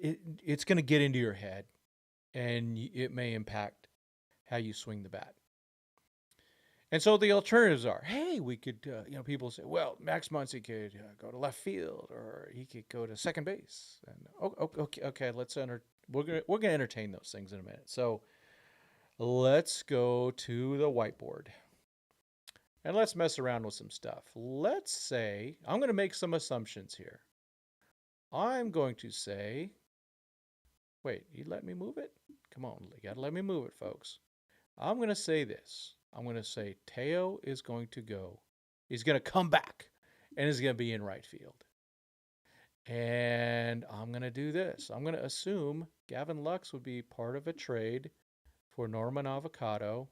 it's going to get into your head, and it may impact how you swing the bat. And so the alternatives are, hey, we could, people say, well, Max Muncy could go to left field, or he could go to second base. And okay, we're gonna entertain those things in a minute. So let's go to the whiteboard, and let's mess around with some stuff. Let's say I'm going to make some assumptions here. I'm going to say, wait, you let me move it? Come on, you got to let me move it, folks. I'm going to say this. I'm going to say Teo is going to go. He's going to come back and is going to be in right field. And I'm going to do this. I'm going to assume Gavin Lux would be part of a trade for Norman Avocado,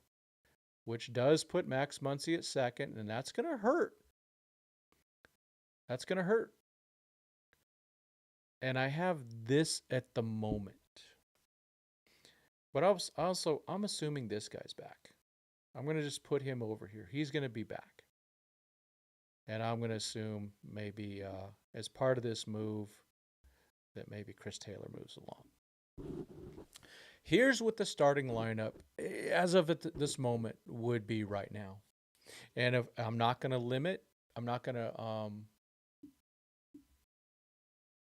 which does put Max Muncy at second, and that's going to hurt. That's going to hurt. And I have this at the moment. But I'm assuming this guy's back. I'm going to just put him over here. He's going to be back. And I'm going to assume maybe as part of this move that maybe Chris Taylor moves along. Here's what the starting lineup, as of this moment, would be right now. And if I'm not going to limit, I'm not going to...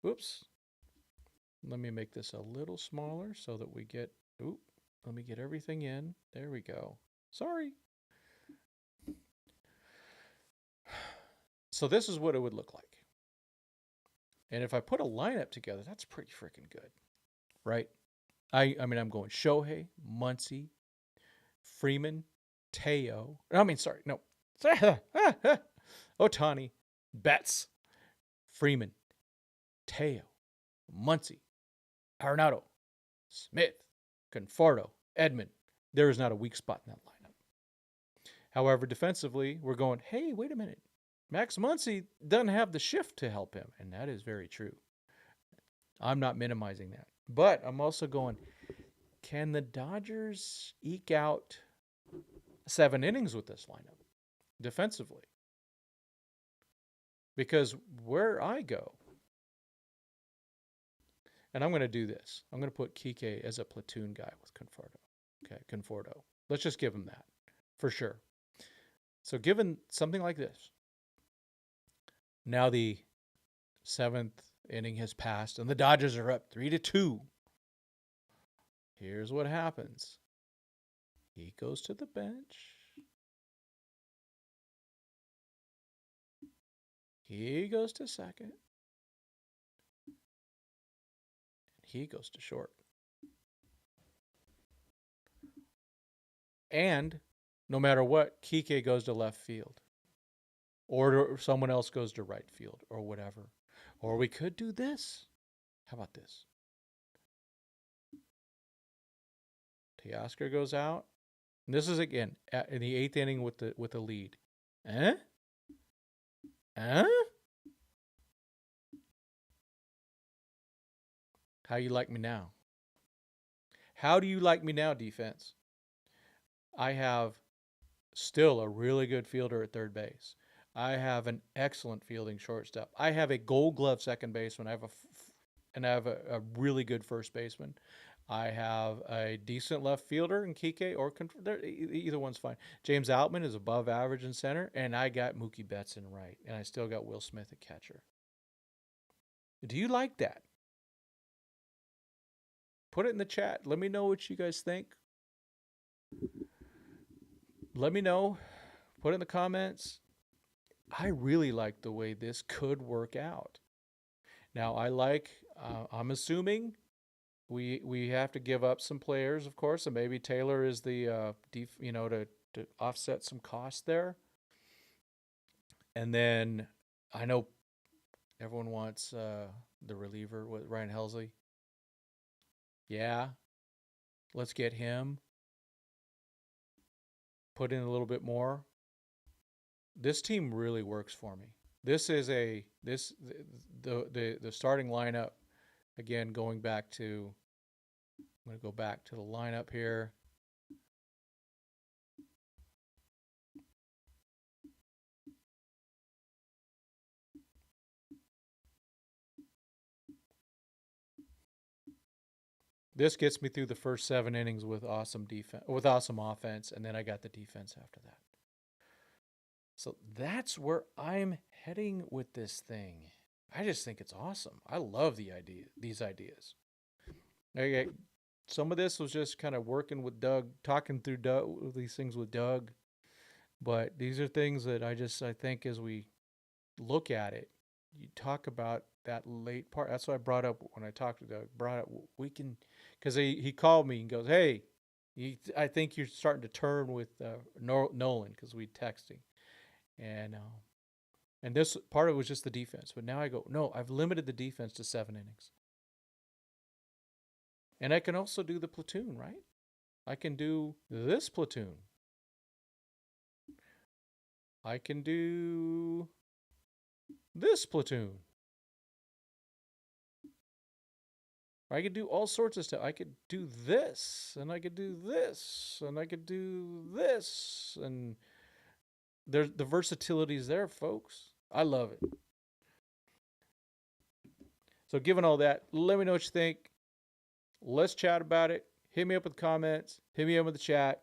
Whoops. Let me make this a little smaller so that we get... let me get everything in. There we go. Sorry. So this is what it would look like. And if I put a lineup together, that's pretty freaking good, right? I mean, I'm going Shohei, Muncy, Freeman, Teo. Ohtani, Betts, Freeman, Teo, Muncy, Arenado, Smith, Conforto, Edman. There is not a weak spot in that lineup. However, defensively, we're going, hey, wait a minute. Max Muncy doesn't have the shift to help him, and that is very true. I'm not minimizing that. But I'm also going, can the Dodgers eke out 7 innings with this lineup defensively? Because where I go, and I'm going to do this. I'm going to put Kike as a platoon guy with Conforto. Okay, Conforto. Let's just give him that for sure. So given something like this, now the 7th inning has passed and the Dodgers are up 3-2. Here's what happens. He goes to the bench. He goes to second. He goes to short. And no matter what, Kike goes to left field. Or someone else goes to right field or whatever. Or we could do this. How about this? Teoscar goes out. And this is again in the 8th inning with the lead. How you like me now? How do you like me now, defense? I have still a really good fielder at third base. I have an excellent fielding shortstop. I have a Gold Glove second baseman. I have a really good first baseman. I have a decent left fielder in Kike or either one's fine. James Outman is above average in center, and I got Mookie Betts in right, and I still got Will Smith at catcher. Do you like that? Put it in the chat. Let me know what you guys think. Let me know. Put it in the comments. I really like the way this could work out. Now, I'm assuming we have to give up some players, of course, and maybe Taylor is the, to offset some costs there. And then I know everyone wants the reliever with Ryan Helsley. Yeah, let's get him. Put in a little bit more. This team really works for me. This is the starting lineup. Again, I'm going to go back to the lineup here. This gets me through the first 7 innings with awesome defense, with awesome offense, and then I got the defense after that. So that's where I'm heading with this thing. I just think it's awesome. I love these ideas. Okay, some of this was just kind of working with Doug, talking through these things with Doug, but these are things that I think as we look at it, you talk about that late part. That's what I brought up when I talked to Doug. We can, because he called me and goes, hey, I think you're starting to turn with Nolan because we texting, and this part of it was just the defense. But now I go, no, I've limited the defense to 7 innings, and I can also do the platoon, right? I can do this platoon. I can do this platoon. I could do all sorts of stuff. I could do this, and I could do this, and I could do this, and there's the versatility is there, folks. I love it. So, given all that, let me know what you think. Let's chat about it. Hit me up with comments. Hit me up with the chat.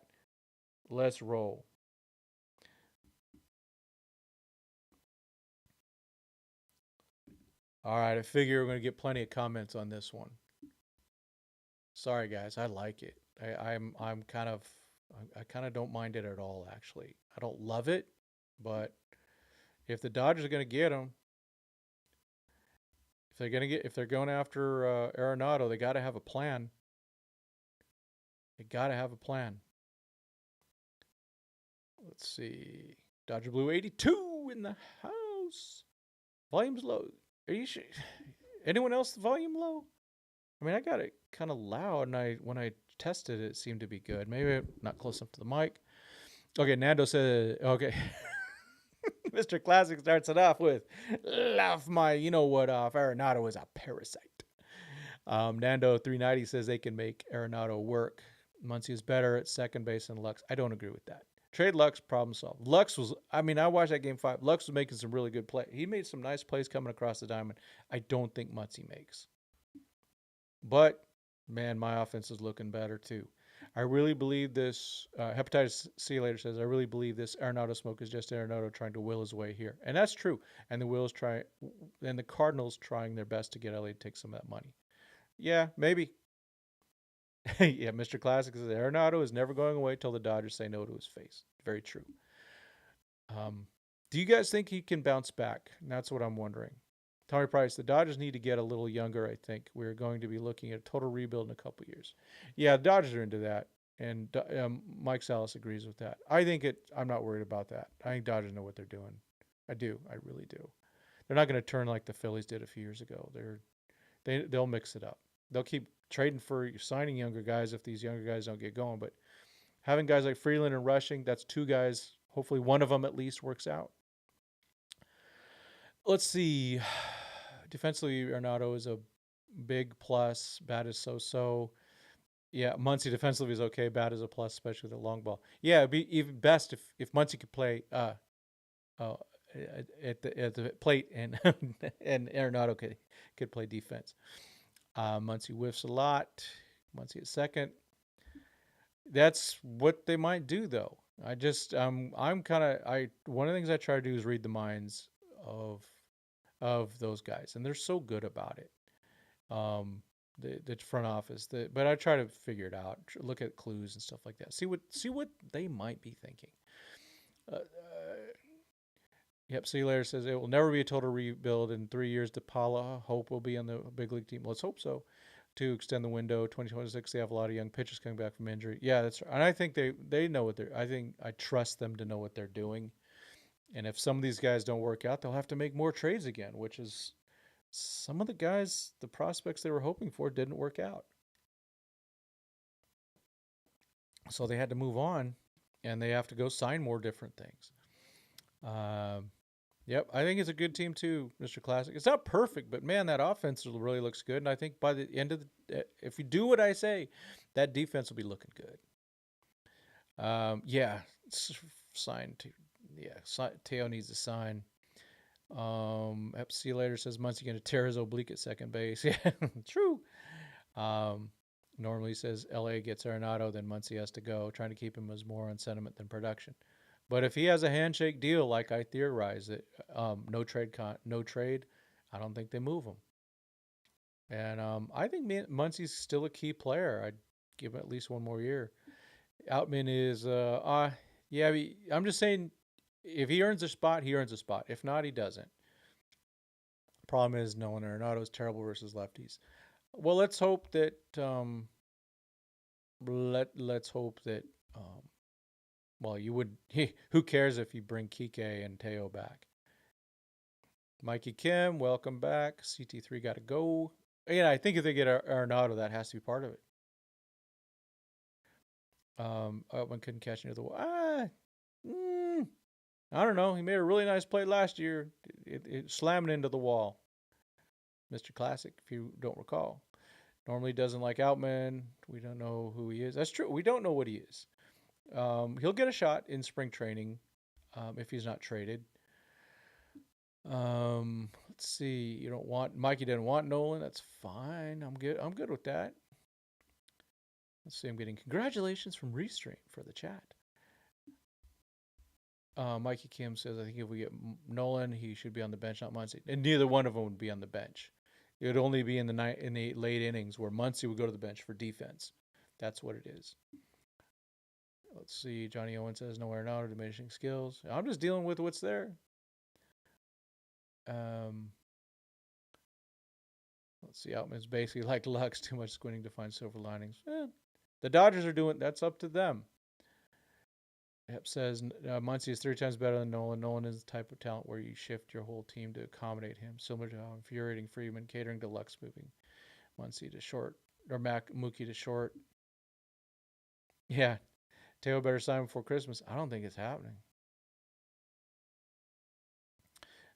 Let's roll. All right, I figure we're going to get plenty of comments on this one. Sorry, guys, I like it. I'm kind of I kind of don't mind it at all. Actually, I don't love it, but if the Dodgers are going to get him, if they're going after Arenado, they got to have a plan. They got to have a plan. Let's see, Dodger Blue 82 in the house. Volume's low. Are you sure? Anyone else the volume low? I mean, I got it kind of loud, and when I tested it, it seemed to be good. Maybe I'm not close enough to the mic. Okay, Nando said, okay. Mr. Classic starts it off with, laugh my you know what off. Arenado is a parasite. Nando 390 says they can make Arenado work. Muncy is better at second base than Lux. I don't agree with that. Trade Lux, problem solved. Lux was, I mean, I watched that game 5. Lux was making some really good plays. He made some nice plays coming across the diamond. I don't think Muncy makes. But, man, my offense is looking better too. I really believe this. Hepatitis C later says, I really believe this Arenado smoke is just Arenado trying to will his way here. And that's true. And the Cardinals trying their best to get LA to take some of that money. Yeah, maybe. Yeah, Mr. Classic says Arenado is never going away till the Dodgers say no to his face. Very true. Do you guys think he can bounce back? And that's what I'm wondering. Tommy Price, the Dodgers need to get a little younger, I think. We're going to be looking at a total rebuild in a couple years. Yeah, the Dodgers are into that. And Mike Salas agrees with that. I'm not worried about that. I think Dodgers know what they're doing. I do. I really do. They're not going to turn like the Phillies did a few years ago. They'll mix it up. They'll keep trading for signing younger guys if these younger guys don't get going. But having guys like Freeland and Rushing, that's 2 guys. Hopefully one of them at least works out. Let's see. Defensively, Arenado is a big plus. Bat is so. Yeah, Muncy defensively is okay. Bat is a plus, especially with the long ball. Yeah, it'd be even best if Muncy could play at the plate and and Arenado could play defense. Muncy whiffs a lot. Muncy at second. That's what they might do, though. I'm kind of one of the things I try to do is read the minds of those guys, and they're so good about it. The front office, but I try to figure it out, look at clues and stuff like that. See what they might be thinking. Yep. See you later says it will never be a total rebuild in 3 years. DePaula hope will be on the big league team. Let's hope so. To extend the window, 2026, they have a lot of young pitchers coming back from injury. Yeah, that's right. And I think they know what they're. I trust them to know what they're doing. And if some of these guys don't work out, they'll have to make more trades again, which is some of the guys, the prospects they were hoping for didn't work out. So they had to move on, and they have to go sign more different things. Yep, I think it's a good team too, Mr. Classic. It's not perfect, but man, that offense really looks good. And I think by the end of if you do what I say, that defense will be looking good. Yeah, sign to. Yeah, Teo needs to sign. See you later says Muncy going to tear his oblique at second base. Yeah, true. Normally says LA gets Arenado, then Muncy has to go, trying to keep him as more on sentiment than production. But if he has a handshake deal, like I theorize it, no trade, I don't think they move him. And I think Muncy's still a key player. I'd give him at least one more year. Outman is, yeah, I'm just saying, if he earns a spot, he earns a spot. If not, he doesn't. Problem is, Nolan Arenado is terrible versus lefties. Well, let's hope that let's hope that. Well, you would. Who cares if you bring Kike and Teo back? Mikey Kim, welcome back. CT3 got to go. Yeah, I think if they get Arenado, that has to be part of it. One couldn't catch near the wall. I don't know. He made a really nice play last year. It slammed into the wall. Mr. Classic, if you don't recall. Normally doesn't like Outman. We don't know who he is. That's true. We don't know what he is. He'll get a shot in spring training if he's not traded. Let's see. You don't want Mikey didn't want Nolan. That's fine. I'm good. I'm good with that. Let's see. I'm getting congratulations from Restream for the chat. Mikey Kim says, I think if we get Nolan, he should be on the bench, not Muncy. And neither one of them would be on the bench. It would only be in the late innings where Muncy would go to the bench for defense. That's what it is. Let's see. Johnny Owen says, nowhere now, diminishing skills. I'm just dealing with what's there. Let's see. Outman's basically like Lux, too much squinting to find silver linings. The Dodgers are doing, that's up to them. Hep says Muncy is 3 times better than Nolan. Nolan is the type of talent where you shift your whole team to accommodate him, similar to how infuriating Freeman catering to Lux moving Muncy to short or Mookie to short. Yeah, Teo better sign before Christmas. I don't think it's happening.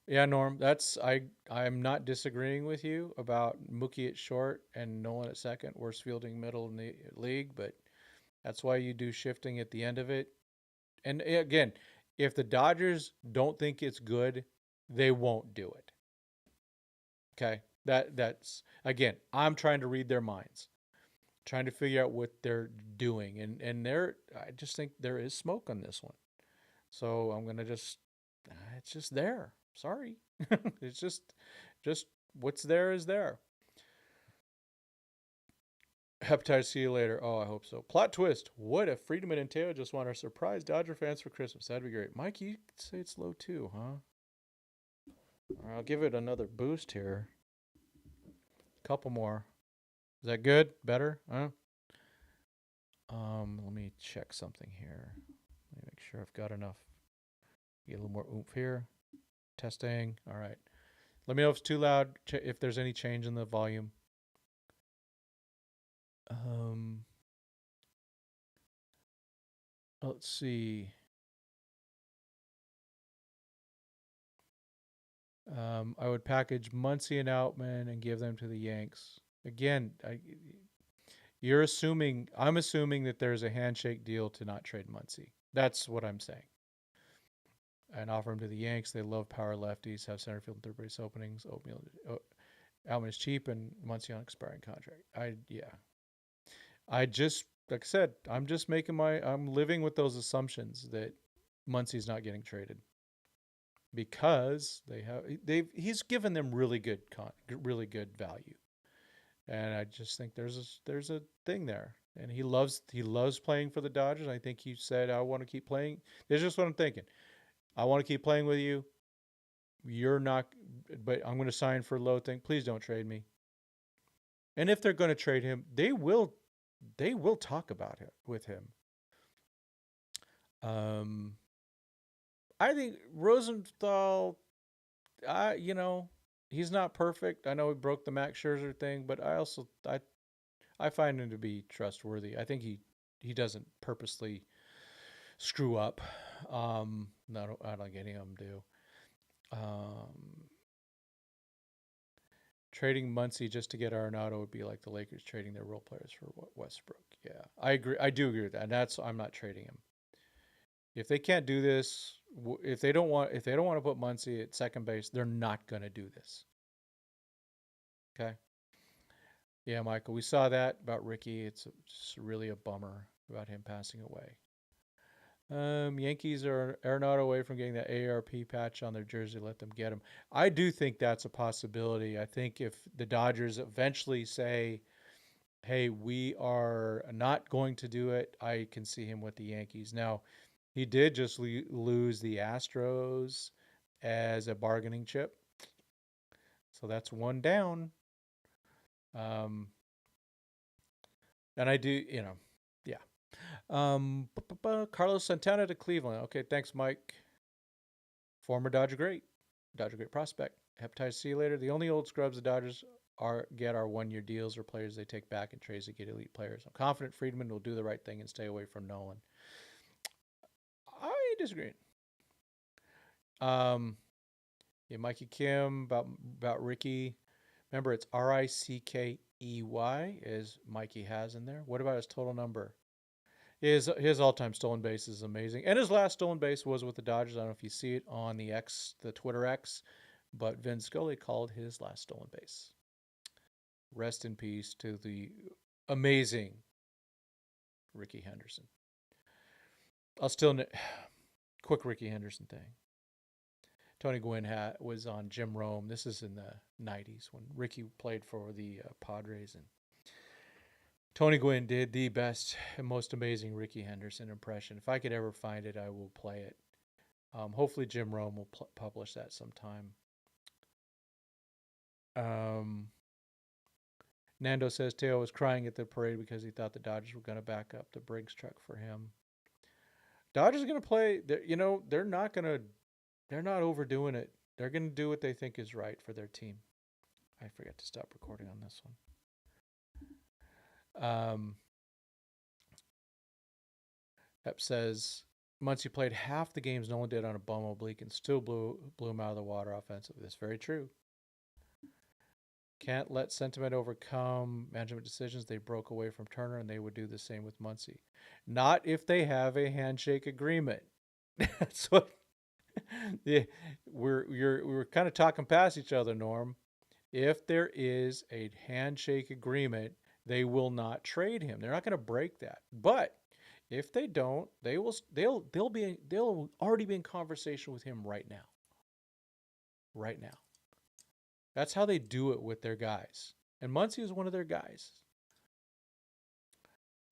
Yeah, Norm, I'm not disagreeing with you about Mookie at short and Nolan at second, worst fielding middle in the league, but that's why you do shifting at the end of it. And again, if the Dodgers don't think it's good, they won't do it. Okay? That's again, I'm trying to read their minds. Trying to figure out what they're doing. And I just think there is smoke on this one. So I'm going to it's just there. Sorry. It's just what's there is there. Hepatitis, see you later. Oh, I hope so. Plot twist. What if Friedman and Teo just want our surprise Dodger fans for Christmas? That'd be great. Mike, you could say it's low too, huh? I'll give it another boost here. Couple more. Is that good? Better? Huh? Let me check something here. Let me make sure I've got enough. Get a little more oomph here. Testing. All right. Let me know if it's too loud, if there's any change in the volume. Let's see. I would package Muncy and Outman and give them to the Yanks. Again, I'm assuming that there's a handshake deal to not trade Muncy. That's what I'm saying. And offer him to the Yanks. They love power lefties, have center field and third base openings. Outman is cheap and Muncy on expiring contract. I just, like I said, I'm living with those assumptions that Muncy's not getting traded because he's given them really good value. And I just think there's a thing there. And he loves playing for the Dodgers. I think he said, I want to keep playing. This is just what I'm thinking. I want to keep playing with you. You're not, but I'm going to sign for a low thing. Please don't trade me. And if they're going to trade him, they will talk about it with him. I think Rosenthal, he's not perfect. I know he broke the Max Scherzer thing, but I find him to be trustworthy. I think he doesn't purposely screw up. I don't think any of them do. Trading Muncy just to get Arenado would be like the Lakers trading their role players for Westbrook. Yeah, I agree. I do agree with that. And I'm not trading him. If they can't do this, if they don't want to put Muncy at second base, they're not going to do this. Okay. Yeah, Michael, we saw that about Ricky. It's just really a bummer about him passing away. Yankees are not away from getting that AARP patch on their jersey. Let them get him. I do think that's a possibility. I think if the Dodgers eventually say, hey, we are not going to do it, I can see him with the Yankees. Now, he did just lose the Astros as a bargaining chip. So that's one down. And I do, Carlos Santana to Cleveland. Okay, thanks, Mike. Former Dodger great. Dodger great prospect. Hepatitis, see you later. The only old scrubs the Dodgers get are 1 year deals or players they take back in trades to get elite players. I'm confident Friedman will do the right thing and stay away from Nolan. I disagree. Yeah, Mikey Kim about Ricky. Remember, it's Rickey, as Mikey has in there. What about his total number? His all-time stolen base is amazing, and his last stolen base was with the Dodgers. I don't know if you see it on the Twitter X, but Vin Scully called his last stolen base. Rest in peace to the amazing Ricky Henderson. I'll still quick Ricky Henderson thing. Tony Gwynn was on Jim Rome. This is in the 90s when Ricky played for the Padres, and Tony Gwynn did the best and most amazing Ricky Henderson impression. If I could ever find it, I will play it. Hopefully Jim Rome will publish that sometime. Nando says Teo was crying at the parade because he thought the Dodgers were going to back up the Briggs truck for him. Dodgers are going to play. They're not overdoing it. They're going to do what they think is right for their team. I forgot to stop recording on this one. Pep says Muncy played half the games Nolan did on a bum oblique and still blew him out of the water offensively. That's very true. Can't let sentiment overcome management decisions. They broke away from Turner, and they would do the same with Muncy. Not if they have a handshake agreement. That's what. Yeah, we're kind of talking past each other, Norm. If there is a handshake agreement, they will not trade him. They're not going to break that. But if they don't, they'll already be in conversation with him right now. Right now. That's how they do it with their guys. And Muncy is one of their guys.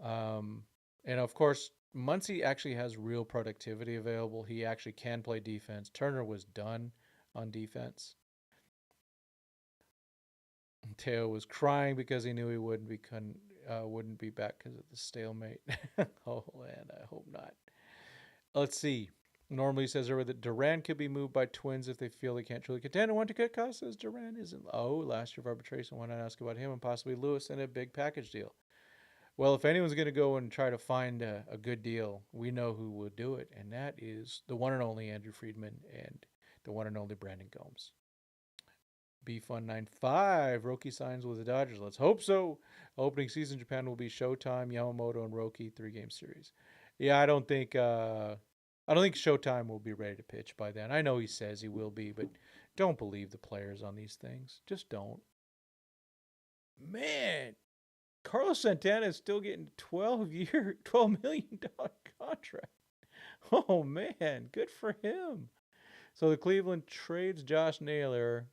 And of course, Muncy actually has real productivity available. He actually can play defense. Turner was done on defense. Teo was crying because he knew he wouldn't be back because of the stalemate. Oh, and I hope not. Let's see. Normally says earlier that Duran could be moved by Twins if they feel they can't truly contend and want to cut costs. Says Duran isn't. Oh, last year of arbitration. Why not ask about him and possibly Lewis in a big package deal? Well, if anyone's going to go and try to find a good deal, we know who would do it, and that is the one and only Andrew Friedman and the one and only Brandon Gomes. B-Fun95, Roki signs with the Dodgers. Let's hope so. Opening season Japan will be Showtime, Yamamoto, and Roki 3-game series. Yeah, I don't think Showtime will be ready to pitch by then. I know he says he will be, but don't believe the players on these things. Just don't. Man, Carlos Santana is still getting $12 million contract. Oh man, good for him. So the Cleveland trades Josh Naylor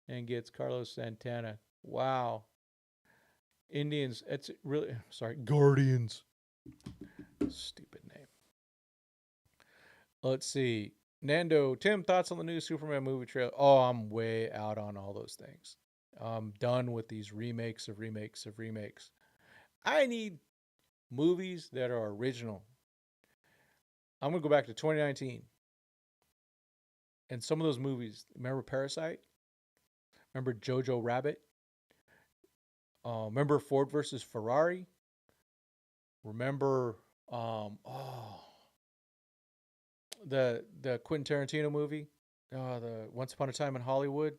and gets Carlos Santana. Wow. Indians, Guardians. Stupid name. Let's see. Nando, Tim, thoughts on the new Superman movie trailer? Oh, I'm way out on all those things. I'm done with these remakes of remakes of remakes. I need movies that are original. I'm going to go back to 2019. And some of those movies, remember Parasite? Remember Jojo Rabbit? Remember Ford versus Ferrari? Remember the Quentin Tarantino movie? The Once Upon a Time in Hollywood?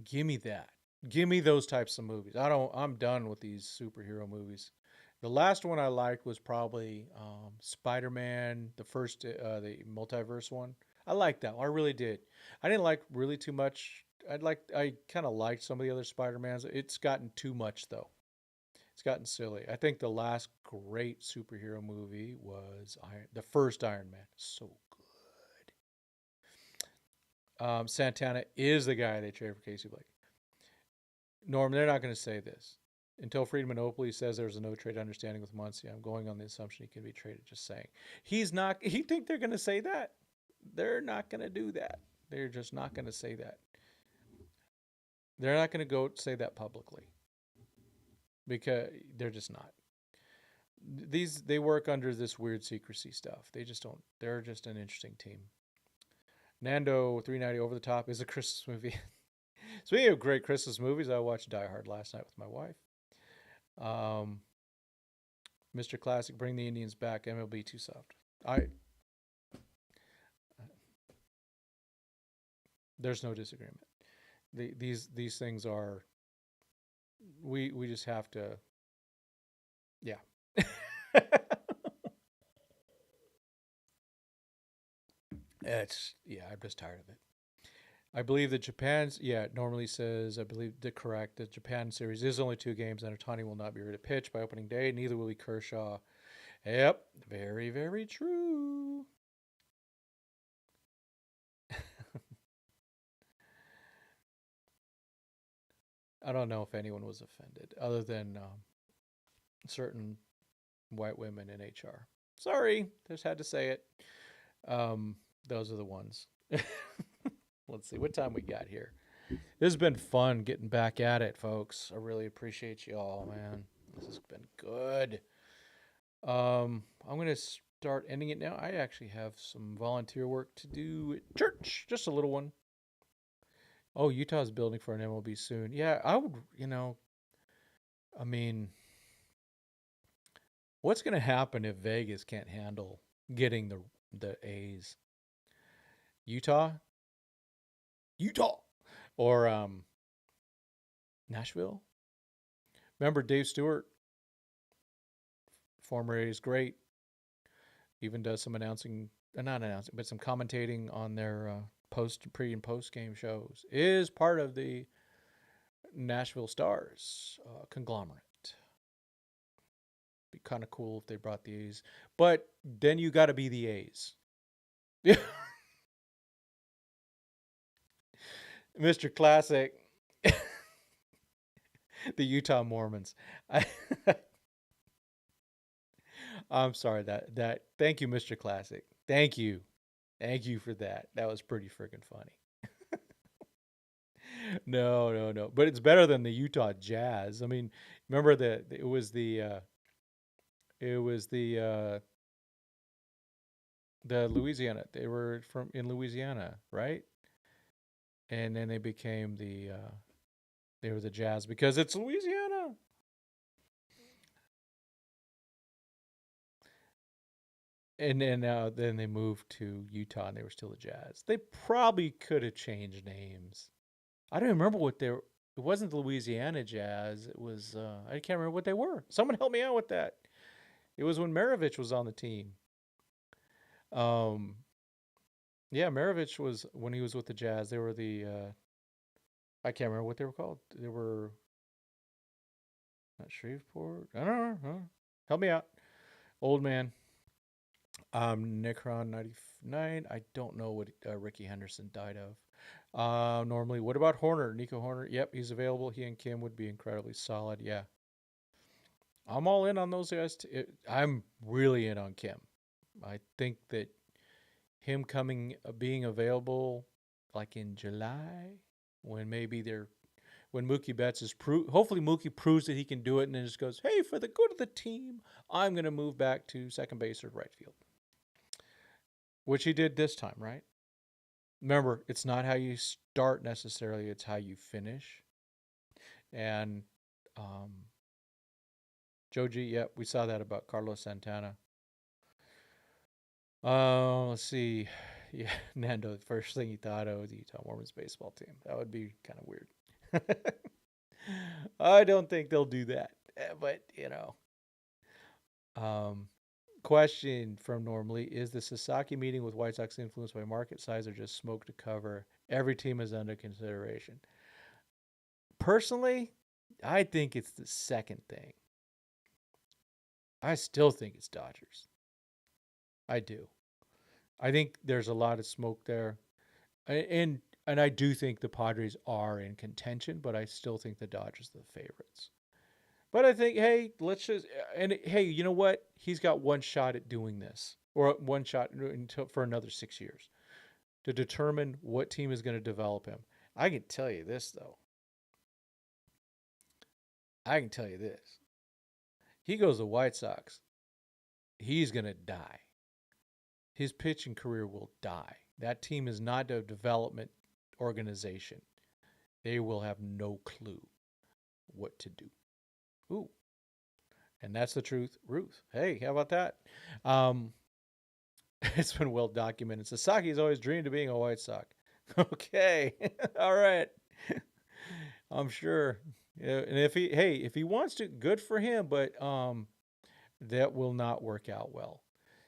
Give me that. Give me those types of movies. I'm done with these superhero movies. The last one I liked was probably Spider-Man, the first, the multiverse one. I liked that one. I really did. I didn't like really too much. I kind of liked some of the other Spider-Mans. It's gotten too much though. It's gotten silly. I think the last great superhero movie was the first Iron Man. So good. Santana is the guy they traded for Casey Blake. Norm, they're not going to say this. Until Friedman openly says there's a no trade understanding with Muncy, I'm going on the assumption he can be traded. Just saying. He's not. You think they're going to say that? They're not going to do that. They're just not going to say that. They're not going to go say that publicly because they're just not. they work under this weird secrecy stuff. They just don't. They're just an interesting team. Nando 390 Over the Top is a Christmas movie. Speaking of great Christmas movies, I watched Die Hard last night with my wife. Um, Mr. Classic, Bring the Indians Back. MLB too soft. There's no disagreement. These things are we just have to, yeah. I'm just tired of it. I believe that Japan's, yeah, it normally says, I believe the correct, the Japan series is only 2 games, and Otani will not be ready to pitch by opening day. Neither will be Kershaw. Yep, very, very true. I don't know if anyone was offended other than certain white women in HR. Sorry, just had to say it. Those are the ones. Let's see what time we got here. This has been fun getting back at it, folks. I really appreciate you all, man. This has been good. I'm gonna start ending it now. I actually have some volunteer work to do at church, just a little one. Oh, Utah's building for an MLB soon. Yeah, I would. I mean, what's gonna happen if Vegas can't handle getting the A's? Utah, Utah, or Nashville. Remember Dave Stewart, former A's great, even does some announcing, not announcing, but some commentating on their pre and post game shows. Is part of the Nashville Stars conglomerate. Be kind of cool if they brought the A's, but then you got to be the A's. Yeah, Mr. Classic, the Utah Mormons. I'm sorry that. Thank you, Mr. Classic. Thank you for that. That was pretty freaking funny. No, no, no. But it's better than the Utah Jazz. I mean, remember it was the Louisiana. They were from in Louisiana, right? And then they became they were the Jazz because it's Louisiana. And then they moved to Utah and they were still the Jazz. They probably could have changed names. I don't remember what they were. It wasn't the Louisiana Jazz. It was I can't remember what they were. Someone help me out with that. It was when Maravich was on the team. Um, yeah, Maravich was when he was with the Jazz. They were the I can't remember what they were called. They were not Shreveport. I don't know. Help me out, old man. Necron 99. I don't know what Ricky Henderson died of. Normally, what about Horner? Nico Horner. Yep, he's available. He and Kim would be incredibly solid. Yeah, I'm all in on those guys. I'm really in on Kim. I think that him being available like in July, when maybe they're when Mookie Betts is hopefully Mookie proves that he can do it, and then just goes, hey, for the good of the team, I'm gonna move back to second base or right field, which he did this time, right? Remember, it's not how you start necessarily; it's how you finish. And um, Joji, yep, we saw that about Carlos Santana. Let's see. Yeah, Nando, the first thing he thought of was the Utah Mormons baseball team. That would be kind of weird. I don't think they'll do that. But, Um, question from normally is the Sasaki meeting with White Sox influenced by market size or just smoke to cover? Every team is under consideration. Personally, I think it's the second thing. I still think it's Dodgers. I do. I think there's a lot of smoke there. And I do think the Padres are in contention, but I still think the Dodgers are the favorites. But I think, hey, let's just hey, you know what? He's got one shot at doing this, or one shot for another 6 years to determine what team is going to develop him. I can tell you this though. I can tell you this. He goes to White Sox. he's going to die. His pitching career will die. That team is not a development organization. They will have no clue what to do. Ooh. And that's the truth, Ruth. Hey, how about that? Um, it's been well documented. Sasaki's always dreamed of being a White Sox. Okay. All right. I'm sure. Yeah, and if he wants to, good for him, but that will not work out well.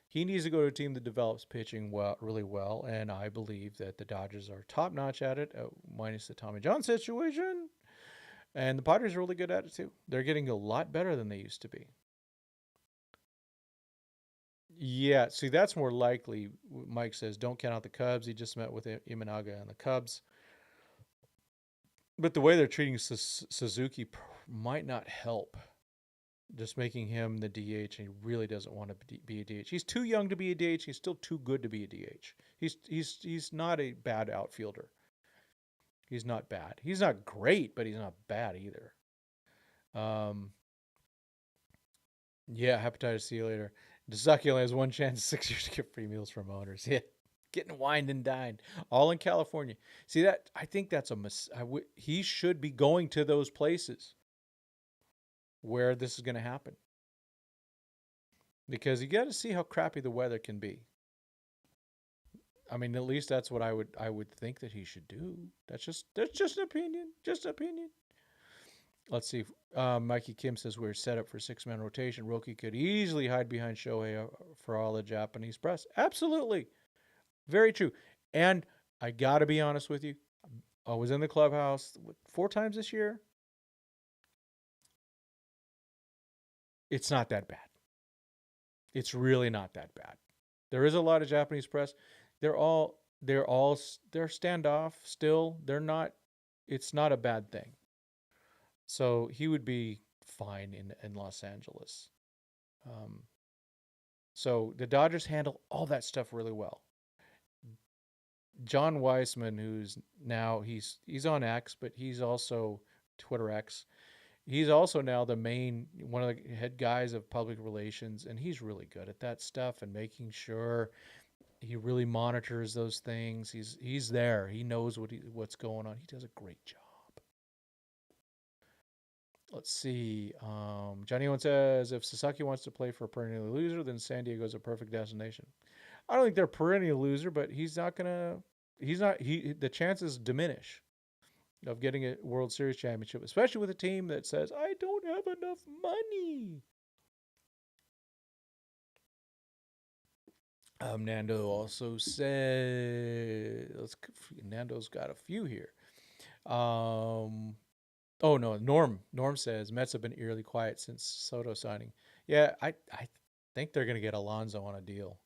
He needs to go to a team that develops pitching well, really well, and I believe that the Dodgers are top notch at it, minus the Tommy John situation. And the Padres are really good at it too. They're getting a lot better than they used to be. Yeah, see, that's more likely. Mike says, don't count out the Cubs. He just met with Imanaga and the Cubs. But the way they're treating Suzuki might not help. Just making him the DH, and he really doesn't want to be a DH. He's too young to be a DH. He's still too good to be a DH. He's not a bad outfielder. He's not bad. He's not great, but he's not bad either. Yeah, hepatitis. See you later. Sasaki only has one chance 6 years to get free meals from owners. Yeah, getting wined and dined, all in California. See that? I think that's he should be going to those places where this is going to happen, because you got to see how crappy the weather can be. I mean, at least that's what I would think that he should do. That's just an opinion. Just an opinion. Let's see. Mikey Kim says we're set up for 6-man rotation. Roki could easily hide behind Shohei for all the Japanese press. Absolutely. Very true. And I got to be honest with you. I was in the clubhouse 4 times this year. It's not that bad. It's really not that bad. There is a lot of Japanese press. They're standoff still. They're not. It's not a bad thing. So he would be fine in Los Angeles. So the Dodgers handle all that stuff really well. John Weissman, who's now he's on X, but he's also Twitter X. He's also now one of the head guys of public relations, and he's really good at that stuff and making sure he really monitors those things. He's there. He knows what's going on. He does a great job. Let's see. Johnny Owen says, if Sasaki wants to play for a perennial loser, then San Diego's a perfect destination. I don't think they're a perennial loser, but the chances diminish of getting a World Series championship, especially with a team that says, I don't have enough money. Nando also says, Nando's got a few here. Oh, no, Norm says Mets have been eerily quiet since Soto signing. Yeah, I think they're going to get Alonso on a deal.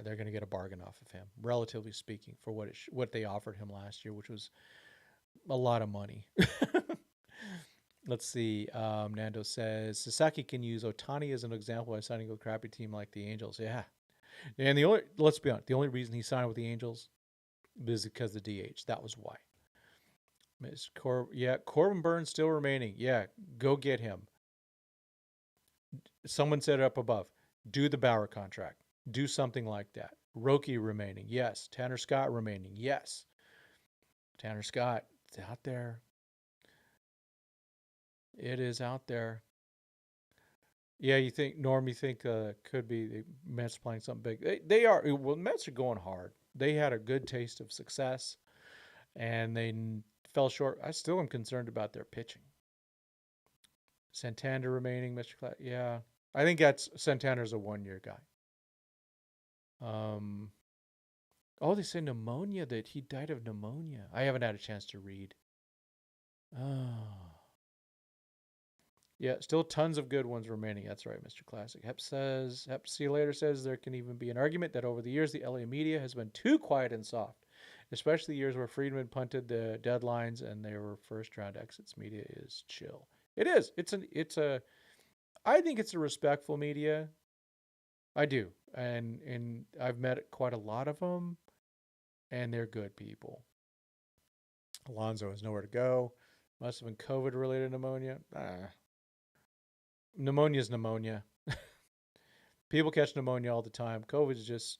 They're going to get a bargain off of him, relatively speaking, for what they offered him last year, which was a lot of money. Let's see. Nando says Sasaki can use Ohtani as an example by signing a crappy team like the Angels. Yeah, and let's be honest, the only reason he signed with the Angels is because of the DH. That was why. Corbin Burnes still remaining. Yeah, go get him. Someone said it up above. Do the Bauer contract. Do something like that. Roki remaining. Yes. Tanner Scott remaining. Yes. Tanner Scott, it's out there. It is out there. Yeah, Norm, you think could be the Mets playing something big. They are. Well, the Mets are going hard. They had a good taste of success, and they fell short. I still am concerned about their pitching. Santander remaining, Mr. Class. Yeah, I think Santander's a 1-year guy. They say pneumonia, that he died of pneumonia. I haven't had a chance to read. Oh. Yeah, still tons of good ones remaining. That's right, Mr. Classic. Hep See You Later says there can even be an argument that over the years the LA media has been too quiet and soft, especially years where Friedman punted the deadlines and they were first-round exits. Media is chill. It is. I think it's a respectful media. I do. And I've met quite a lot of them, and they're good people. Alonso has nowhere to go. Must have been COVID-related pneumonia. Pneumonia is pneumonia. People catch pneumonia all the time. COVID is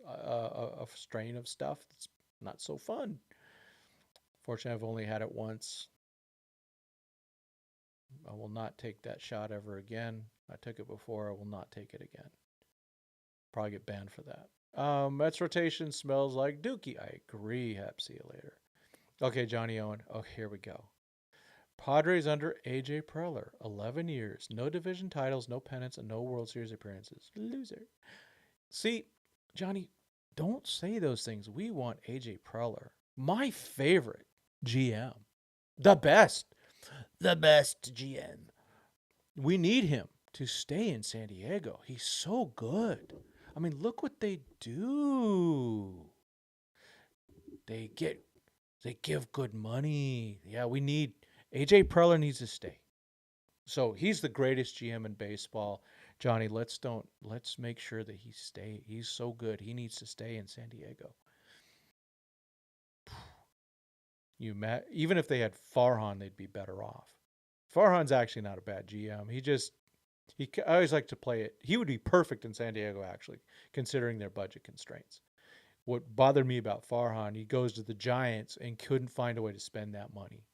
a strain of stuff that's not so fun. Fortunately, I've only had it once. I will not take that shot ever again. I took it before. I will not take it again. Probably get banned for that. Mets rotation smells like Dookie. I agree. Hap, see you later. Okay, Johnny Owen. Oh, here we go. Padres under AJ Preller. 11 years. No division titles, no pennants, and no World Series appearances. Loser. See, Johnny, don't say those things. We want AJ Preller. My favorite GM. The best. The best GM. We need him to stay in San Diego. He's so good. I mean, look what they do. They give good money. Yeah, we need AJ Preller needs to stay. So he's the greatest GM in baseball. Johnny, let's make sure that he stay. He's so good. He needs to stay in San Diego. Even if they had Farhan, they'd be better off. Farhan's actually not a bad GM. I always like to play it. He would be perfect in San Diego, actually, considering their budget constraints. What bothered me about Farhan, he goes to the Giants and couldn't find a way to spend that money.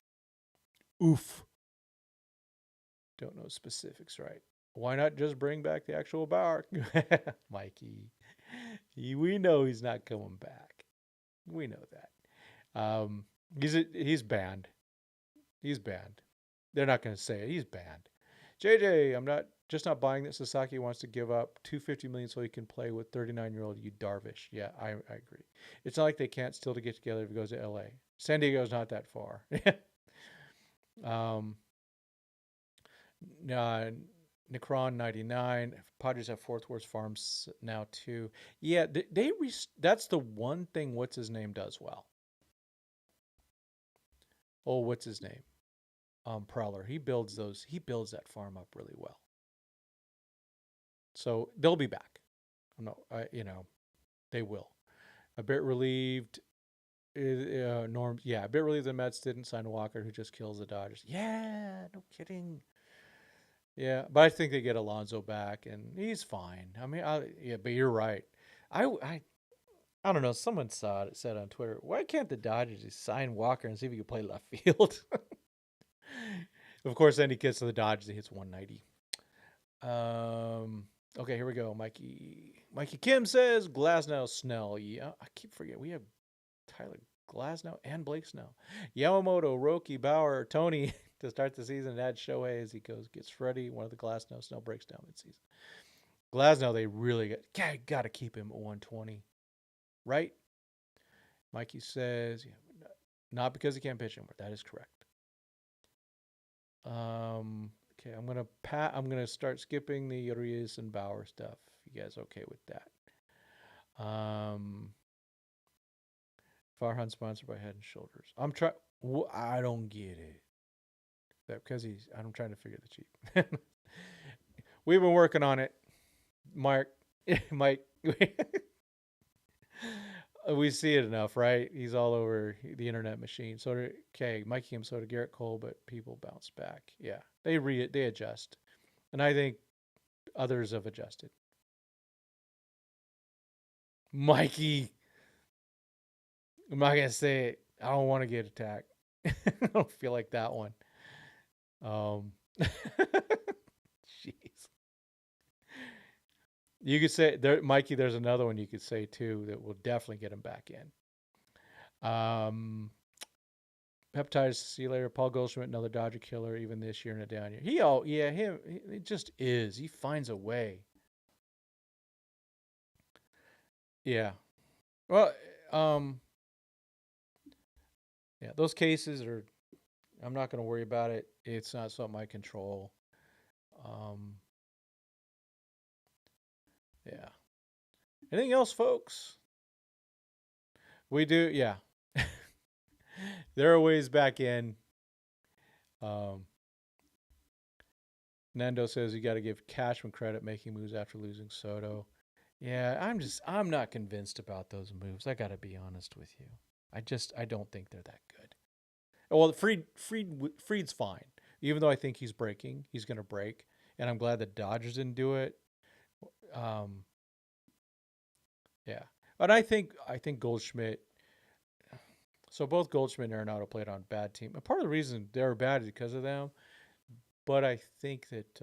Oof. Don't know specifics, right? Why not just bring back the actual Bauer? Mikey. We know he's not coming back. We know that. He's banned. He's banned. They're not going to say it. He's banned. JJ, I'm not buying that Sasaki wants to give up $250 million so he can play with 39-year-old Yu Darvish. Yeah, I agree. It's not like they can't still to get together if he goes to LA. San Diego's not that far. Necron 99. Padres have fourth worst farms now too. Yeah, that's the one thing what's his name does well. Oh, what's his name? Prowler. He builds that farm up really well. So they'll be back. They will. A bit relieved. Norm, yeah, a bit relieved the Mets didn't sign Walker, who just kills the Dodgers. Yeah, no kidding. Yeah, but I think they get Alonso back, and he's fine. I mean, but you're right. I don't know. Someone said on Twitter, why can't the Dodgers just sign Walker and see if he can play left field? Of course, then he gets to the Dodgers, he hits 190. Okay, here we go. Mikey Kim says Glasnow Snell. Yeah, I keep forgetting we have Tyler Glasnow and Blake Snell. Yamamoto, Roki, Bauer, Tony to start the season, and add Shohei as he gets Freddie. One of the Glasnow Snell breaks down midseason. Glasnow, they really got to keep him at 120, right? Mikey says, yeah, not because he can't pitch anymore. That is correct. Okay, I'm gonna start skipping the Urias and Bauer stuff. You guys okay with that? Farhan sponsored by Head and Shoulders. I don't get it. That because I'm trying to figure the cheap. We've been working on it, Mike. We see it enough, right? He's all over the internet machine. Mike Kim, so did Garrett Cole, but people bounce back. Yeah, they adjust, and I think others have adjusted. Mikey, I'm not gonna say it. I don't want to get attacked. I don't feel like that one. Jeez. You could say there, Mikey. There's another one you could say too that will definitely get him back in. Peptides, see you later. Paul Goldschmidt, another Dodger killer, even this year in a down year. He just is. He finds a way. Yeah. Well, yeah, those cases are. I'm not going to worry about it. It's not something I control. Yeah. Anything else, folks? We do, yeah. There are ways back in. Nando says you got to give Cashman credit making moves after losing Soto. Yeah, I'm not convinced about those moves. I got to be honest with you. I don't think they're that good. Well, Fried's fine. Even though I think he's going to break. and I'm glad the Dodgers didn't do it. Um, yeah, but I think Goldschmidt. So both Goldschmidt and Arenado played on bad team. And part of the reason they were bad is because of them. But I think that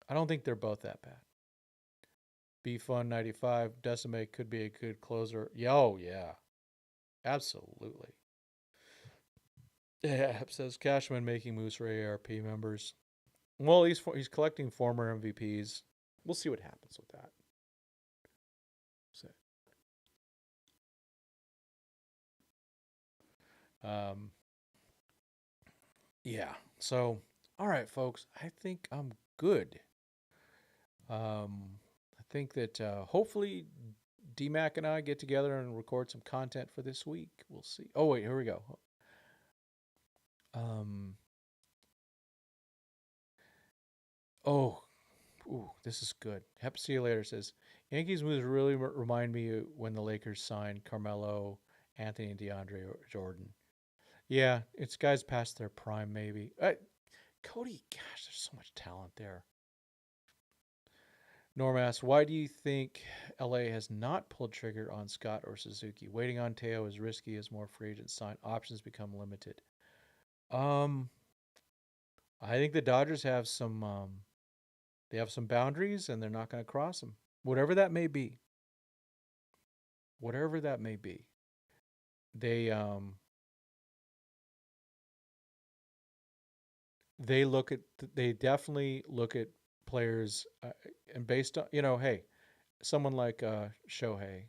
I don't think they're both that bad. Be Fun 95 Decimate could be a good closer. Yeah, oh yeah, absolutely. Yeah, it says Cashman making moves for AARP members. Well, he's collecting former MVPs. We'll see what happens with that. So, um, yeah. So, all right, folks. I think I'm good. I think that hopefully DMAC and I get together and record some content for this week. We'll see. Oh wait, here we go. Um, oh, ooh, this is good. Hep see you later says Yankees moves really remind me when the Lakers signed Carmelo, Anthony, and DeAndre Jordan. Yeah, it's guys past their prime, maybe. Cody, gosh, there's so much talent there. Norm asks, why do you think LA has not pulled trigger on Scott or Suzuki? Waiting on Teo is risky as more free agents sign. Options become limited. Um, I think the Dodgers have some they have some boundaries and they're not going to cross them. Whatever that may be. Whatever that may be. They they look at they definitely look at players and based on, hey, someone like Shohei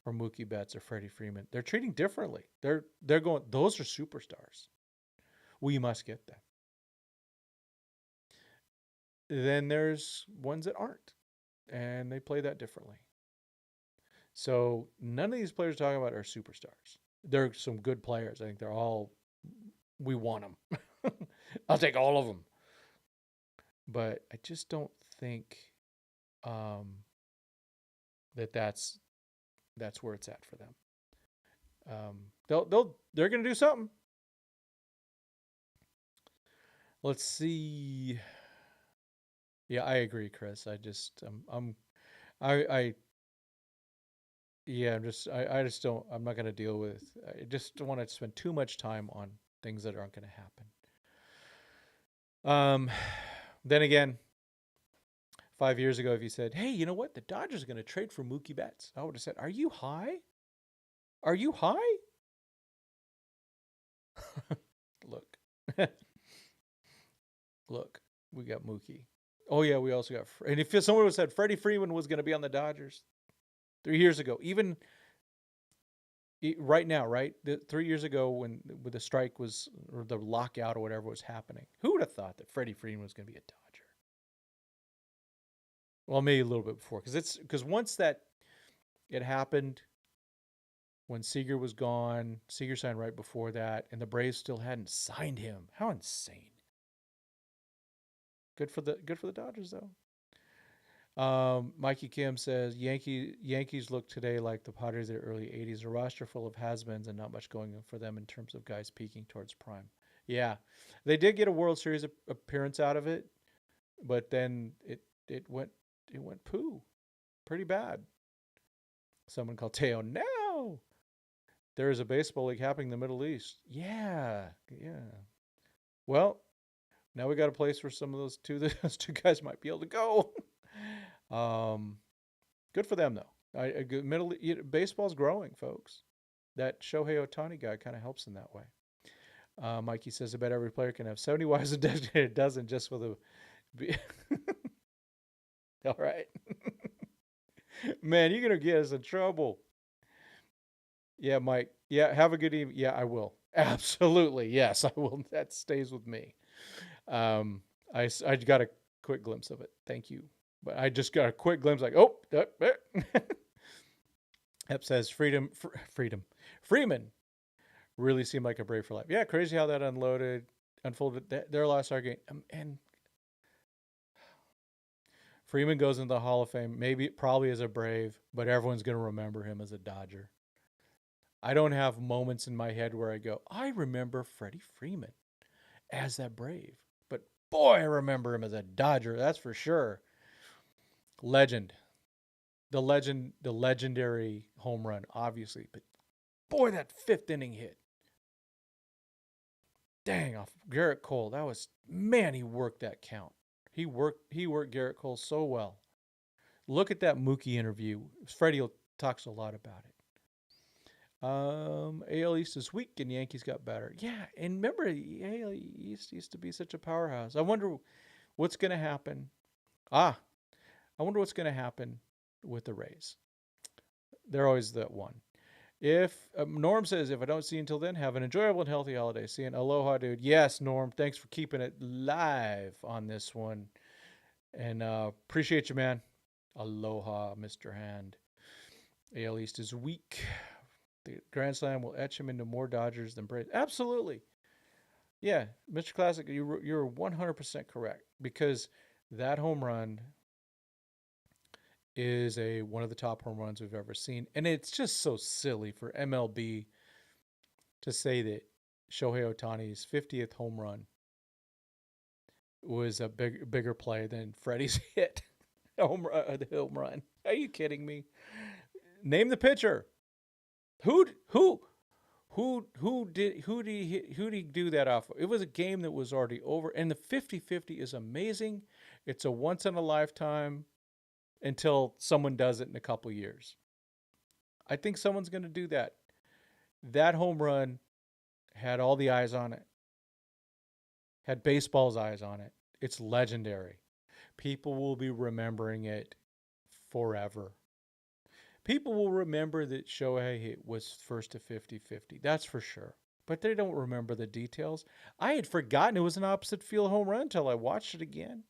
or Mookie Betts or Freddie Freeman, they're treating differently. They're going, those are superstars. We must get them. Then there's ones that aren't, and they play that differently. So none of these players talking about are superstars. They're some good players. I think they're all, we want them. I'll take all of them. But I just don't think um, that's where it's at for them. They're gonna do something. Let's see. Yeah, I agree, Chris. I just I yeah, I just don't, I'm not gonna deal with, I just don't want to spend too much time on things that aren't gonna happen. Then again, 5 years ago, if you said, "Hey, you know what? The Dodgers are gonna trade for Mookie Betts," I would have said, "Are you high? Are you high?" Look, look, we got Mookie. Oh yeah, we also got. And if someone would have said Freddie Freeman was going to be on the Dodgers 3 years ago, even right now, right, 3 years ago when the strike was, or the lockout or whatever was happening, who would have thought that Freddie Freeman was going to be a Dodger? Well, maybe a little bit before, because once that it happened, when Seager was gone, Seager signed right before that, and the Braves still hadn't signed him. How insane! Good for the Dodgers though. Mikey Kim says Yankees look today like the Padres of the early '80s, a roster full of has-beens and not much going for them in terms of guys peaking towards prime. Yeah, they did get a World Series appearance out of it, but then it went poo, pretty bad. Someone called Teo. No, there is a baseball league happening in the Middle East. Yeah, yeah. Well, now we got a place where some of those two those two guys might be able to go. um, Good for them though. Baseball's growing, folks. That Shohei Ohtani guy kind of helps in that way. Mikey says, "I bet every player can have 70 wives a designated dozen just with a." All right, man, you're gonna get us in trouble. Yeah, Mike. Yeah, have a good evening. Yeah, I will. Absolutely, yes, I will. That stays with me. Um, I got a quick glimpse of it. Thank you, but I just got a quick glimpse, like, oh, Ep says freedom. Freeman really seemed like a brave for life. Yeah, crazy how that unfolded. Their last argument, and Freeman goes into the Hall of Fame, maybe probably as a Brave, but everyone's going to remember him as a Dodger. I don't have moments in my head where I go, I remember Freddie Freeman as that Brave, but Boy, I remember him as a Dodger. That's for sure. Legend. The legendary home run, obviously. But boy, that fifth inning hit. Dang, off Garrett Cole. That was, man, he worked that count. He worked Garrett Cole so well. Look at that Mookie interview. Freddie talks a lot about it. AL East is weak and Yankees got better. Yeah, and remember, AL East used to be such a powerhouse. I wonder what's going to happen. I wonder what's going to happen with the Rays. They're always that one. If Norm says, if I don't see you until then, have an enjoyable and healthy holiday. See you. Aloha, dude. Yes, Norm. Thanks for keeping it live on this one. And appreciate you, man. Aloha, Mr. Hand. AL East is weak. The Grand Slam will etch him into more Dodgers than Braves. Absolutely. Yeah, Mr. Classic, you're 100% correct because that home run is one of the top home runs we've ever seen. And it's just so silly for MLB to say that Shohei Ohtani's 50th home run was a bigger play than Freddie's hit the home run. Are you kidding me? Name the pitcher. Who did he do that off of? It was a game that was already over, and the 50-50 is amazing. It's a once in a lifetime until someone does it in a couple years. I think someone's going to do that. That home run had all the eyes on it. Had baseball's eyes on it. It's legendary. People will be remembering it forever. People will remember that Shohei was first to 50-50. That's for sure. But they don't remember the details. I had forgotten it was an opposite field home run until I watched it again.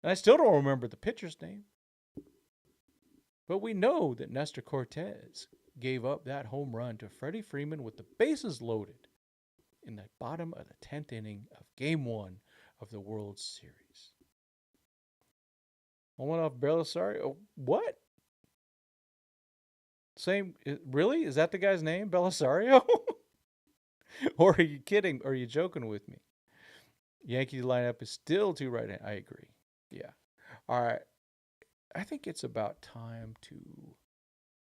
And I still don't remember the pitcher's name. But we know that Nestor Cortez gave up that home run to Freddie Freeman with the bases loaded in the bottom of the 10th inning of Game 1 of the World Series. I went off Belisario. What? Same, really? Is that the guy's name, Belisario? Or are you kidding? Or are you joking with me? Yankees lineup is still too right-handed. I agree. Yeah. All right. I think it's about time to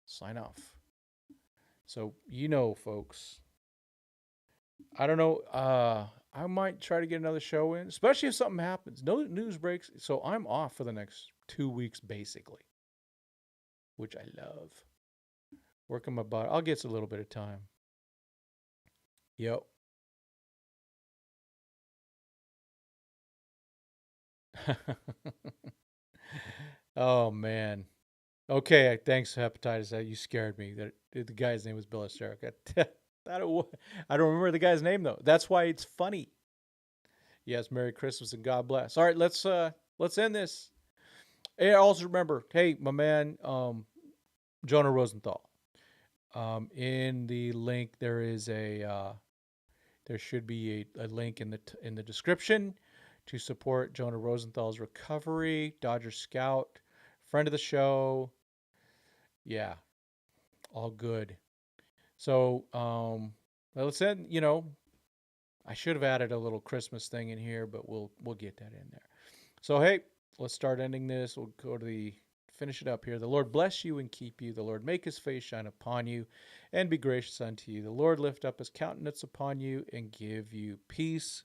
sign off. So, folks, I don't know. I might try to get another show in, especially if something happens. No news breaks. So I'm off for the next 2 weeks, basically, which I love. Working my butt. I'll get a little bit of time. Yep. Oh, man. Okay, thanks, Hepatitis. You scared me. That the guy's name was Bill Esteric. I don't remember the guy's name though. That's why it's funny. Yes, Merry Christmas and God bless. All right, let's end this. Hey, also remember, hey, my man, Jonah Rosenthal. In the link, there should be a link in the description to support Jonah Rosenthal's recovery. Dodger Scout, friend of the show. Yeah, all good. So, let's end. I should have added a little Christmas thing in here, but we'll get that in there. So, hey, let's start ending this. We'll go to finish it up here. The Lord bless you and keep you. The Lord make his face shine upon you and be gracious unto you. The Lord lift up his countenance upon you and give you peace.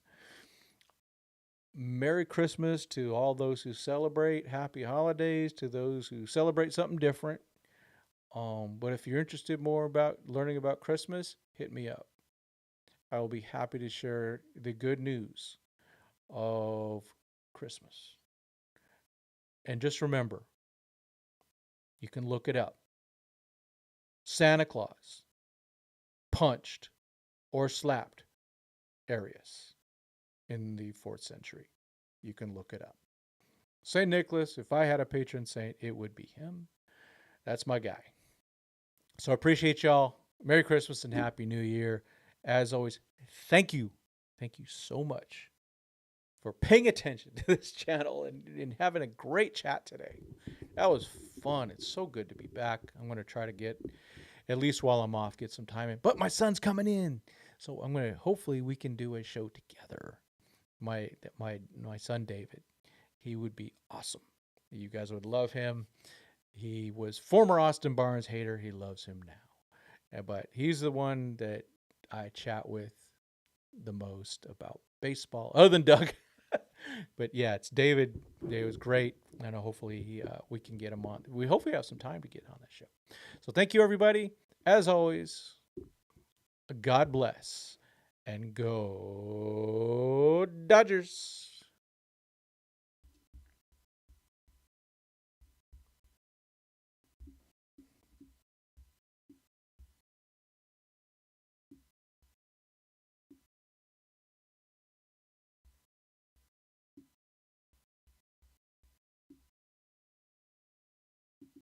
Merry Christmas to all those who celebrate. Happy holidays to those who celebrate something different. But if you're interested more about learning about Christmas, hit me up. I will be happy to share the good news of Christmas. And just remember, you can look it up. Santa Claus punched or slapped Arius in the 4th century. You can look it up. St. Nicholas, if I had a patron saint, it would be him. That's my guy. So I appreciate y'all. Merry Christmas and Happy New Year. As always, thank you. Thank you so much for paying attention to this channel and having a great chat today. That was fun. It's so good to be back. I'm going to try to get, at least while I'm off, get some time in. But my son's coming in. So hopefully we can do a show together. my son David. He would be awesome. You guys would love him. He was former Austin Barnes hater. He loves him now. But he's the one that I chat with the most about baseball, other than Doug. But yeah, it's David. David's great, and hopefully we can get him on. We hopefully have some time to get on that show. So thank you, everybody. As always, God bless, and go Dodgers.